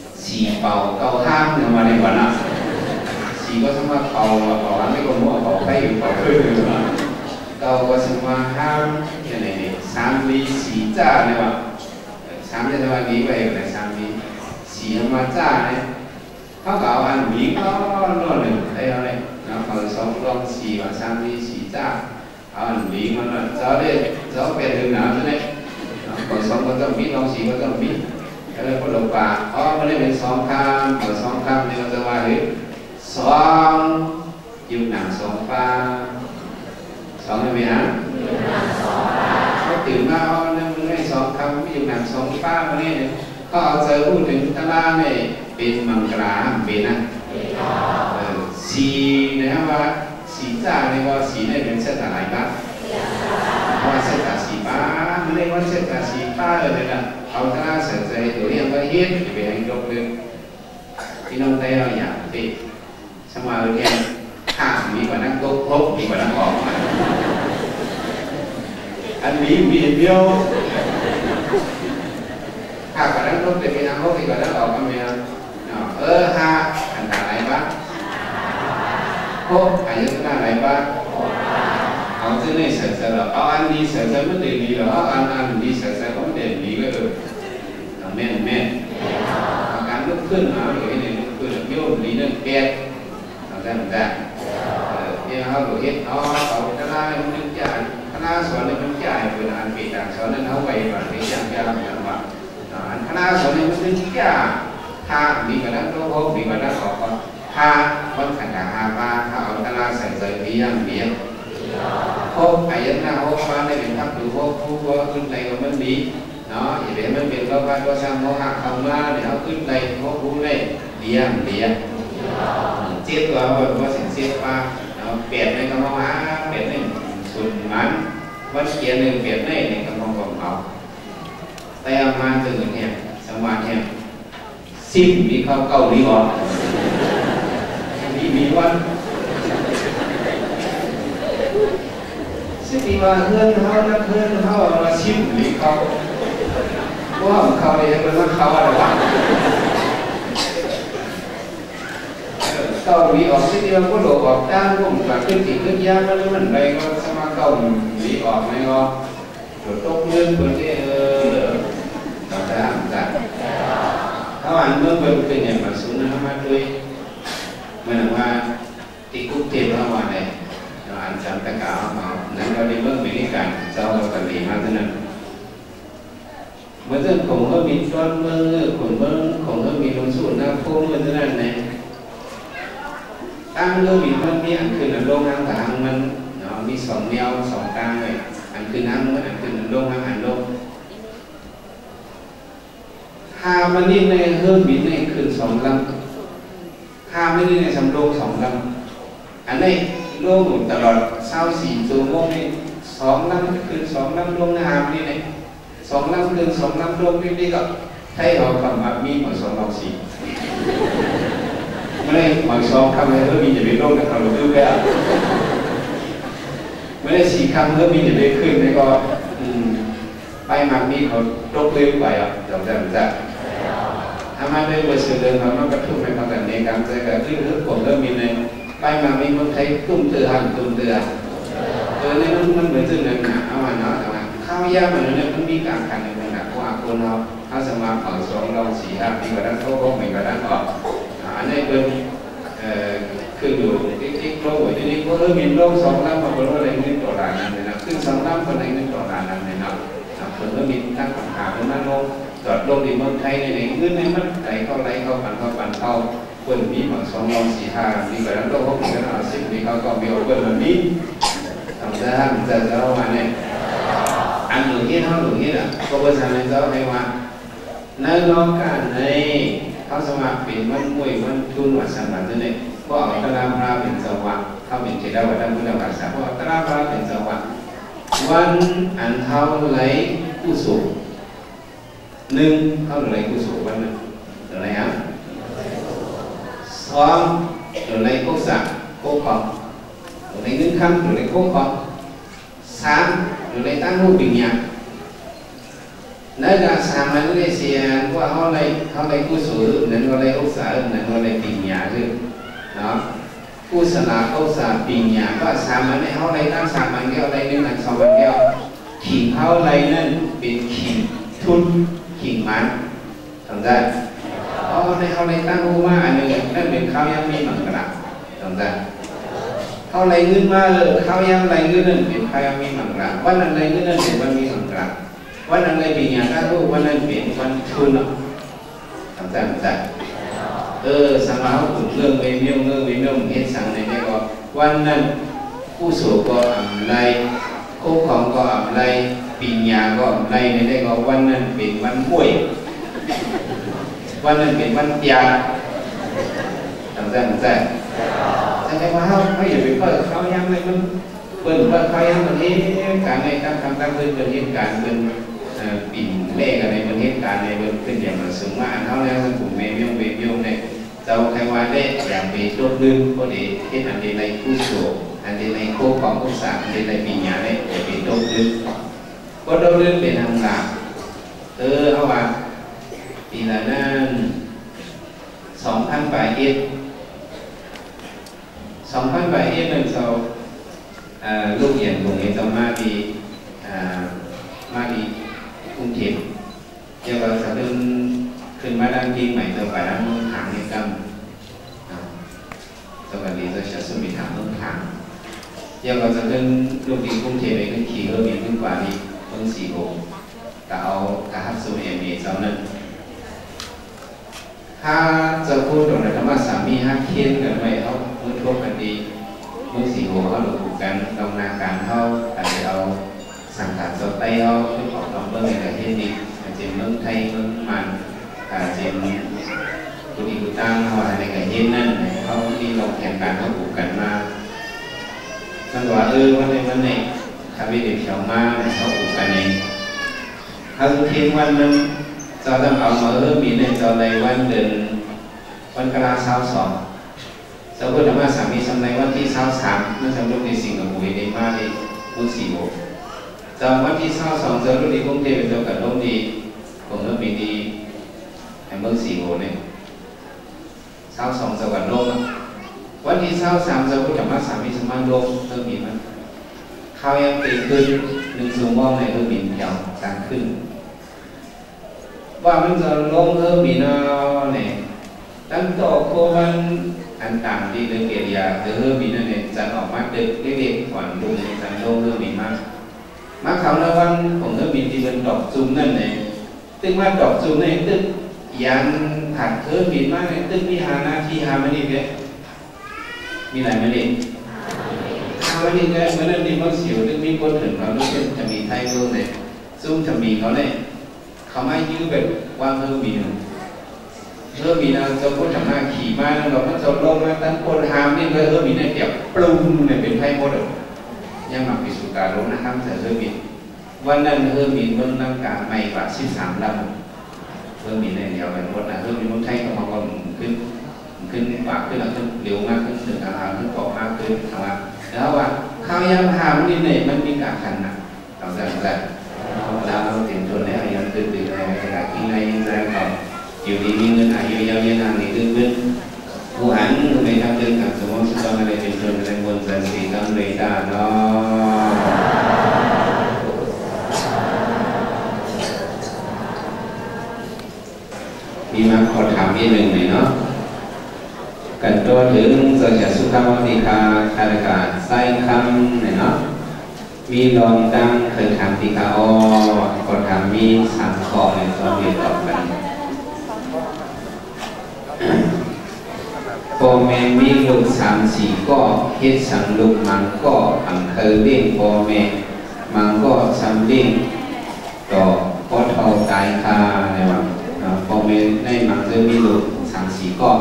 4 เป่า9 ข้างเนี่ยมาในวันนะ4ก็สมาเป่าไม่ก็มั่วเป่าใกล้อยู่เป่าขึ้นเลยนะ9ก็สมาห้ามอย่างไรนี่3 ลี 4 จ้าเนี่ยว่า3จะมาดีไปอะไร3 ลี 4 มาจ้าเนี่ยเขาก็เอาอันวิ่งก็รอดเลยได้เอาเลยนะพอ2 ลอง 4 ว่า3 ลี 4 จ้าเอาอันวิ่งมันจะได้จะเป็นถึงหนาวใช่ไหมพอ2 ก็ต้องวิ่งลอง 4 ก็ต้องวิ่งแล้วก็หลบป่ามันได้เป็น2 คำพอ2 คำเนี่ยเราจะว่าหรือ2ยุบหนัง2 ป้า2ได้ไหมฮะเขาตื่นมาเนี่ยมันได้2 คำไม่ยุบหนัง2 ป้ามาเนี่ยก็เอาเจอพูดถึงตารางเนี่ยเป็นมังกราเป็นนะ4นะครับว่า4 จ่าในว่าสีในเป็นเส้นอะไรบ้างว่าเส้นตาสีป้าไม่ได้ว่าเส้นตาสีป้าเลยนะเอาถ้าเสร็จใจตัวนี้ก็เฮ็ดไปให้ยกเลยพี่น้องได้เราอยากไปสมาเรียนข้ามมีกว่านั้นก็ครบมีกว่านั้นออกมาอันนี้มีเดียวข้ากว่านั้นครบแต่มีน้ำครบมีกว่านั้นออกมาเมียฮะอันอะไรบ้างครบอันนี้อะไรบ้างเอาที่นี่เสร็จแล้วเอาอันนี้เสร็จแล้วไม่ได้ดีหรออันนี้เสร็จแล้วก็ไม่ได้ดีก็เลยแม่การลุกขึ้นมาหรือนี่ลุกขึ้นโยนดีนั่นแก่ทำได้เนี่ยเขาหลุดเฮ็ดเขาคณะมันจ่ายคณะสอนมันจ่ายเป็นอันปีต่างสอนนั้นเขาไปแบบนี้อย่างเดียวอย่างว่าอันคณะสอนมันเป็นจ่ายถ้ามีกระนั้นก็พบมีกระนั้นออกก็ถ้าวันขันธ์หามาถ้าเอาคณะใส่ใจดีอย่างเดียวพบไอ้ยันหน้าพบมาได้เป็นทับดูพบผู้ว่าขึ้นในก็มันดีเนาะอย่าไปมันเป็นก็ว่าตัวช่างโมหะเข้ามาเนี่ยเขาขึ้นในพบผู้ได้เดียเจี๊ยบตัวว่าสิ่งเจี๊ยบมาเปลี่ยนในกำมองหาเปลี่ยนในสุดมันวันเกียร์หนึ่งเปลี่ยนในกำมองของเขาแต่มาถึงเนี่ยสมาธิซิมมีเขาเกาหลีออกมีวันสิมีว่าเพื่อนเขานักเพื่อนเขามาซิมหรือเขาว่าเขาเนี่ยเป็นว่าเขาอะไรวะเกาหลีออกที่เดียวก็หลบออกด้านพวกแบบขึ้นติดขึ้นยากแล้วมันไปก็สมาเกาหลีออกไม่ก็หลบตกเลื่อนเปิดที่ต่อได้ถ้าวันเมื่อเป็นขึ้นอย่างแบบสูงนะมาด้วยมันว่าที่กุ๊กเทปเราวันไหนเราอ่านจำตะกาวเอานั้นเราได้เมื่อไม่ได้การเจ้าเรากันดีมากเท่านั้นเมื่อเรื่องของเขามีต้นเมื่อของเมื่อของเขามีลงสูตรนะพวกเมื่อเท่านั้นเนี่ยตั้งเรื่องมีมันมีอันขึ้นอันลงทางทางมันเนาะมีสองแนวสองกลางเลยอันขึ้นทางมันอันขึ้นอันลงทางอันลงหามันนี่ในเรื่องบินในขึ้นสองลำหาไม่ได้ในสำโรงสองลำอันนี้โลกตลอด24 ชั่วโมงนี่สองลำขึ้นสองลำลงหาไม่ได้สองลำขึ้นสองลำลงนี่ก็ให้เราคำแบบมีหมดสองเราสี่ไม่ได้หมายสองคำเลยเพื่อมีจะเป็นโลกนะครับเราดูไปอ่ะไม่ได้สี่คำเพื่อมีจะเป็นขึ้นแล้วก็ไปมามีเขาตกเร็วไปอ่ะจำได้ทำไมได้เบอร์เสือเดินมามันกระทุ่มในความในการเจอกับเรื่องผมเริ่มมีในไปมามีคนไทยตุ้มเตือหันตุ้มเตือเนี่ยมันเหมือนซึ่งเนี่ยเอามาเนาะแต่ว่าข้าวยากมันเนี่ยมันมีการขันในขณะว่าคนเราถ้าสมาเผาสองเราสี่ห้าปีกว่านั้นเขาก็ไม่กว่านั้นออกอันนี้เป็นคืออยู่ที่โลกที่นี้ก็มีโลกสองลำมาเป็นอะไรเงินต่อรายนั้นเลยนะขึ้นสองลำเป็นอะไรเงินต่อรายนั้นเลยนะคนก็มีตั้งคำถามว่าโลกจอดลงในเมืองไทยในเงินในมันไหลเข้าปั่นเข้าคนมีหมดสองลำสี่ห้าปีกว่านั้นก็พบกัน10 ปีเขาก็มีเอาคนแบบนี้ทำได้จะเอามาเนี่ยอันหนึ่งที่เขาหนึ่งที่น่ะก็ภาษาในเจ้าให้ว่าในโลกการในเขาสมัครเป็นมันมวยมันทุนวัดสมบัติเนี่ยเพราะเอาตราพระเป็นสวัสดิ์เขาเป็นเจดาวัดดังพุทธภาษาเพราะตราพระเป็นสวัสดิ์วันอันเท่าไรกุศลหนึ่งเท่าไรกุศลวันหนึ่งอะไรฮะสองอะไรโคสักโคขออะไรเงินคำอะไรโคขอสามอะไรตั้งรูปปิญญานั่นก็สามมันได้เสียว่าเขาอะไรกุศลนั่นอะไรโคสักนั่นอะไรปิญญาคือเนาะกุศลโคสักปิญญาก็สามมันให้เขาอะไรตั้งสามมันแก้วอะไรหนึ่งอันสองมันแก้วขิงเขาอะไรนั่นเป็นขิงทุนขิงมันทำได้ในเขาในตั้งรูมาอันหนึ่งนั่นเป็นข้าวยังมีหมังกระทำได้เขาไรเงินมาข้าวยังไรเงินนั่นเป็นข้าวยังมีหมังกระวันนั้นไรเงินนั่นเป็นวันมีหมังกระวันนั้นไรปีนี้ตั้งรูวันนั้นเป็นวันทุนทำได้สมาเขาขุดเรื่องไปเมี่ยงเห็นสั่งในนี้ก็วันนั้นผู้สูงก็อะไรคู่ของก็อะไรปีนี้ก็อะไรในนี้ก็วันนั้นเป็นวันมวยวันนั้นเป็นวันยาทำได้ใช่ไหม ค่ว่าเขาอย่าไปเปิดเขาย้ำเลยมันเปิดเขาย้ำมันนี้การในการทำการเป็นเหตุการณ์เป็นปิ่นเล่กันในประเทศการในเป็นอย่างเราสูงว่าเขาแล้วมันกลุ่มเมียงเนี่ยเจ้าใครว่าได้อย่างไปรบลึกก็ได้ที่อันใดในผู้โสอันใดในโคของผู้สาวอันใดในปีญาได้ไปรบลึกก็รบลึกเป็นทางหลักเอาว่าปีละนั้น2,000 บาทเอ็ด2,000 บาทเอ็ดนั่นเราลูกเรียนตรงนี้จะมาดีกรุงเทพเดี๋ยวเราจะเดินขึ้นมาด้านที่ใหม่จะไปด้านเมืองทางนี่กันสวัสดีเราจะสมิถามเมืองทางเดี๋ยวเราจะเดินลูกดีกรุงเทพไปขึ้นขี่รถเมล์ขึ้นกว่านี้เมืองสี่โมงแต่เอากระหับสูเอเมเจ้านั้นถ้าจะพูดตรงนั้นว่าสามีฮักเคียนกันไว้เขาเมื่อทั่วกันดีเมื่อสี่โมงเขาหลุดกันดำนาการเขาอาจจะเอาสังกัดโซเตลที่ออกนอกเมืองในประเทศนี้อาจจะเมืองไทยเมืองมันอาจจะกุฏิกุตังเขาอะไรในประเทศนั้นเขาที่ลงแข่งการเขาปลูกกันมามันว่าวันไหนข้าวิเดชเขียวมาเขาปลูกกันเองเขาเทียนวันนึงจะต้องเอามามีในจอในวันเดือนวันกลา22สมมติว่าสามีสำในวันที่23นั่นสำหรับในสิงคโปร์ในมาในมุสีโบจำวันที่22จะรู้ดีกรุงเทพเป็นตัวกับโลกดีผมก็มีดีในเมืองสีโบเนี่ย22จะกับโลกวันที่23จะพูดว่าสามีสมัยโลกเริ่มมีมันข้าวยังตีขึ้น1 ชั่วโมงในเริ่มมีแถวต่างขึ้นว่ามันจะลงมีนาเนี่ยตั้งต่อโควันอันต่างที่เรื่องเกียรติยามีนั่นเนี่ยจะออกมาเด็กเด็กก่อนดูในจันโลกมีมากเขาในวันของมีที่เป็นดอกจุ่มนั่นเนี่ยตึงว่าดอกจุ่มเนี่ยตึกยันขัดมีมากเนี่ยตึกมีหานาทีหามันนี่เนี่ยมีหลายมันนี่หามันนี่เนี่ยเมื่อนั้นนี่มันเสียวตึกมีคนถึงเขาลูกเป็นจะมีไทยเมืองเนี่ยซุ่มจะมีเขาเนี่ยเขาไม่ยื้อแบบว่างมีนะจะพูดถึงหน้าขี่มาแล้วเราก็จะลงมาตั้งคนหามนี่เลยมีเนี่ยเปียกปรุงเนี่ยเป็นไพ่หมดเลยยังมาพิสูจน์การลงนะครับแต่มีวันนั้นมีเมืองนั่งการใหม่กว่า13 ลำมีในเดียวกันหมดนะมีคนไทยเขามาก่อนขึ้นปากขึ้นแล้วขึ้นเร็วมากขึ้นถึงอาหารขึ้นเกาะมากขึ้นนะครับแล้วว่าข้าวยำหามนี่เนี่ยมันมีการขันนะเราจะแล้วเต็มตัวแล้วยังตื่นในขณะที่ในยังแรงก่อนอยู่ดีมีเงินอายุยาวยืนนานในตื่นขึ้นผู้หันในทางเดินกับสมองสุดยอดอะไรเป็นตัวในบนสันสีกำเลยตาเนาะมีมาขอถามอีกหนึ่งหน่อยเนาะกันตัวถึงสัจสุขวัติคาคารกาไส้คำหน่อยเนาะมีลองตั้งเคยถามติคาก็ถามมี3 ข้อในตอนเรียนตอบกันพ่อแม่มีลูก3-4ก็เฮ็ดสังลูกมันก็อังเคยเลี้ยงพ่อแม่มันก็ซ้ำเลี้ยงต่อพ่อเท่าตายคาในวันพ่อแม่ในมันจะมีลูก3-4ก็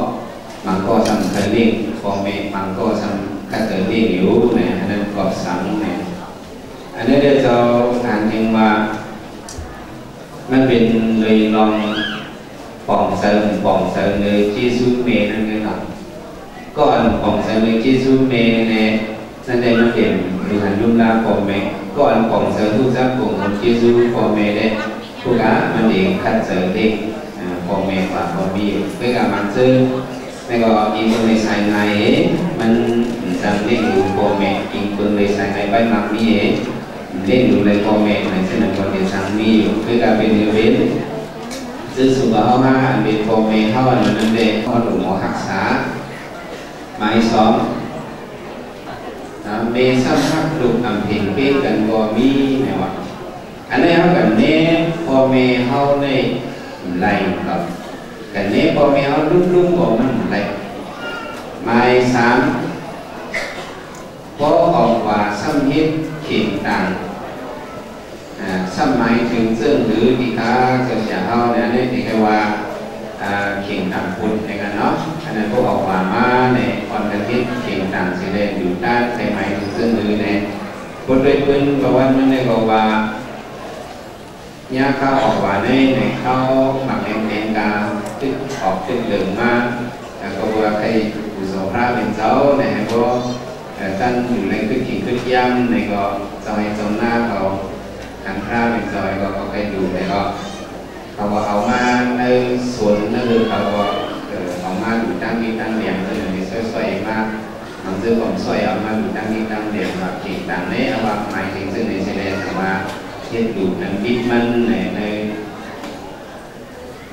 มันก็ซ้ำเคยเลี้ยงพ่อแม่มันก็ซ้ำเคยเลี้ยงอยู่ในอันนั้นก็ซ้ำในอันนี้เดี๋ยวจะอ่านถึงว่ามันเป็นเลยลองป่องเสริมเลยเจซูเมนั่นเองครับก็อันป่องเสริมเลยเจซูเมเนี่ยนั่นเองมันเป็นดูหันยุ่งลาป่องเมก็อันป่องเสริมทุกสักป่องเจซูป่องเมเนี่ยทุกอันมันเองคัดเสริมเด็กป่องเมกว่าป่องมีเพื่อการมันซึ่งแล้วก็อีกคนในสายในมันจำเด็กอยู่ป่องเมอีกคนในสายในใบมักมีเล่นอยู่ในพ่อแม่ในเส้นคนเดียวสังมีอยู่คือการเป็นเว้นซึ่งสุภาพมาเป็นพ่อแม่เท่านั้นเองเขาหนุ่มหมอหักษาหมาย2เมสัมผัสลูกอัมเพงเพ่กันบ่มีแนวอันนี้เขากันเน่พ่อแม่เขาในไล่ครับกันเน่พ่อแม่เขาลุ่มๆบอกมันไล่หมาย3พอออกว่าซ้ำฮิตเข่งต่างสมัยถึงซึ่งหรือที่ค้าเกิดจากเขาเนี่ยนี่ที่เรียกว่าเข่งต่างคุณในกันเนาะอันนั้นพวกออกมาในคอนเทนต์เข่งต่าง คนโดยพื้นประวัติมันในกว่าญาเข้าออกว่าในเข้าหมักแดงกาตึกออกตึกเหลืองมาแต่ก็ว่าใครอุโสภาเป็นเจ้าในก็ท่านอยู่ในตึกขิงตึกย่ำในก็ซอยจงหน้าเขาหันพระเป็นซอยก็ใครอยู่ในก็เขาก็เอามาในส่วนนั่นคือเขาก็เอามาอยู่ตั้งที่ตั้งเดียงก็อย่างนี้สวยๆมากบางทีผมสวยเอามาอยู่ตั้งที่ตั้งเดียงแบบขิงต่างนี้เอาว่าหมายถึงซึ่งในแสดงว่าเทียบอยู่นั้นบิดมันใน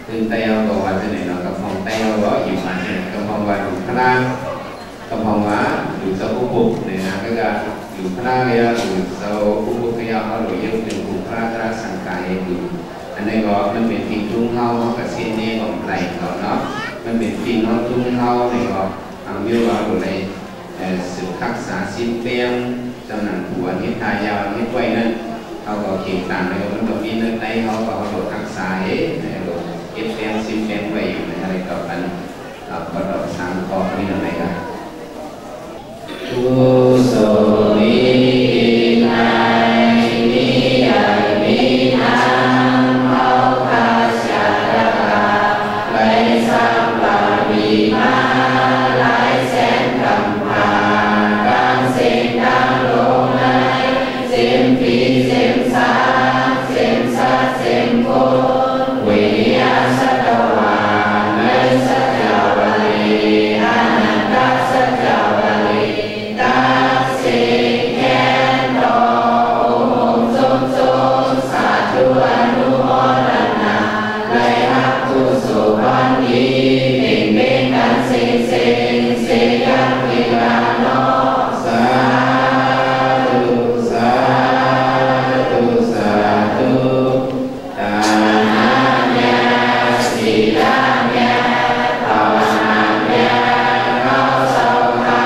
คือเต้าก็ว่าที่ไหนเนาะกับห้องเต้าก็อยู่มาเนี่ยกับห้องว่าอยู่พระกับห้องว่าอยู่เสาอุปเนี่ยนะก็จะอยู่พระเนี่ยอยู่เสาอุปก็ยาวเขาหรือยังเป็นกลุ่มพระราสังกายอยู่อันนี้ก็มันเป็นทีทุ่งเฮากับเส้นนี้ของไหลเขาเนาะมันเป็นทีเฮาทุ่งเฮาเนี่ยก็เอาเยอะว่าอยู่ในสืบรักษาสิ้นเปี้ยงจำนวนหัวนิทายาวนิทไว้นั่นเขาก็เขียนตามในมันก็มีเนื้อในเขาก็เอาตัวรักษาเองในตัวเก็บเปี้ยงสิ้นเปี้ยงไว้อยู่ในอะไรต่อกันก็ดอกสามข้อนี้นั่นเองครับกุศลในนิยายนิทานเอาคาชาดาไหลสัมปาวิมาไหลแสนกำพาการเส้นดังลงในเส้นปีเส้นสาเส้นสัตเส้นโกวิยาสัตวาในสัจจวลีอนันตสัจจวลีตัดสิแกนโตองค์ทรงสาธุอนุโมทนาไลหักกุศลวันดีเพ่งเพ่งกันเสียงวิลาโนสาธุสาธุสาธุตานาสีลานาภาวนานาเข้าสภา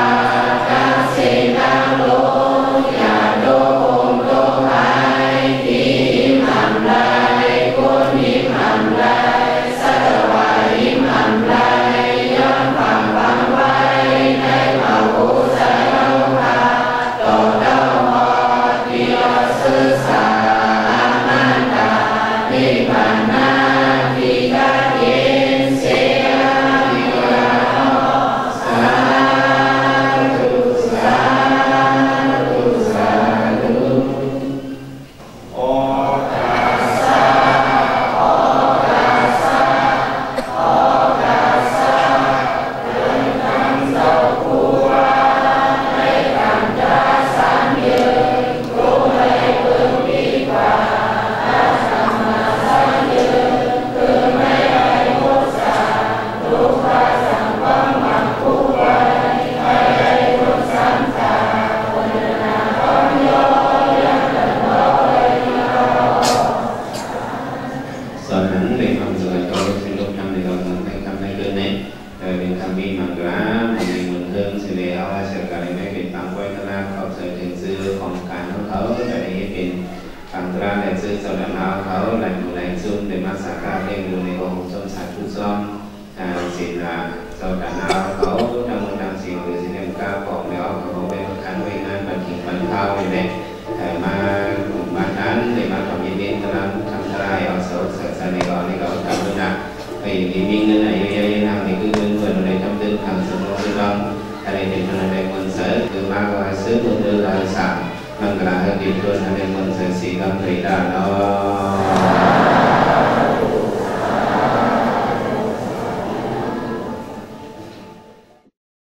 การเสียงดังลงอย่าโดนโดนหายที่ทำไรคนที่ทำไรสัตว์วายทำไรย้อนความฟังไว้ในพระพุทธเจ้าค่ะต่อเจ้าหอที่ศึกษาอามันตานิพพานาที่การเย็นเสียที่กระโนสาธุสาธุสาธุโอตัสสะโอตัสสะโอตัสสะเป็นคำเจ้าผู้ว่าในคำจะสัญญารู้ให้พึงดีกว่าถ้าสัมมาสัญญาคือไม่ให้มุสารู้ว่าสังวรมังผู้ไว้ให้ให้ทุกสัมตาคนนาคนโยยังกันโนยสอนหันในคำสวยก็สิลบทำในเราในคำในเกินในเป็นคำมีมังกรามีเหมือนเดิมสิเลเอาเสกอะไรไม่เป็นตามไว้ขนาดเขาเสถึงซื้อของการของเขาแต่ในนี้เป็นตามตราในซื้อสอนเอาเขาหลายหมู่หลายซุ่มเป็นมาสาขาเร่งดูในองค์ชมสัตว์ผู้ซ้อมสินละสอนเอาเขาทั้งหมดทั้งสิ่งหรือสิ่งที่ก้าวของแล้วเขาเป็นการไว้งานบันทิงบันเทาในแต่มาบ้านนั้นในมาทำยินดีกำลังทำทลายเอาเสาเสาในก่อนในก่อนทำด้วยนะไปอยู่ที่วิ่งนั่นไหนเยอะๆทำในคือเงินในทำตึ้งทำสมรสบ้างอะไรเป็นอะไรมันเสริมคือมากกว่าซื้อมือเดือนละสามมันกระไรดีด้วยอะไรมันเสริมสีกำไรได้เนาะ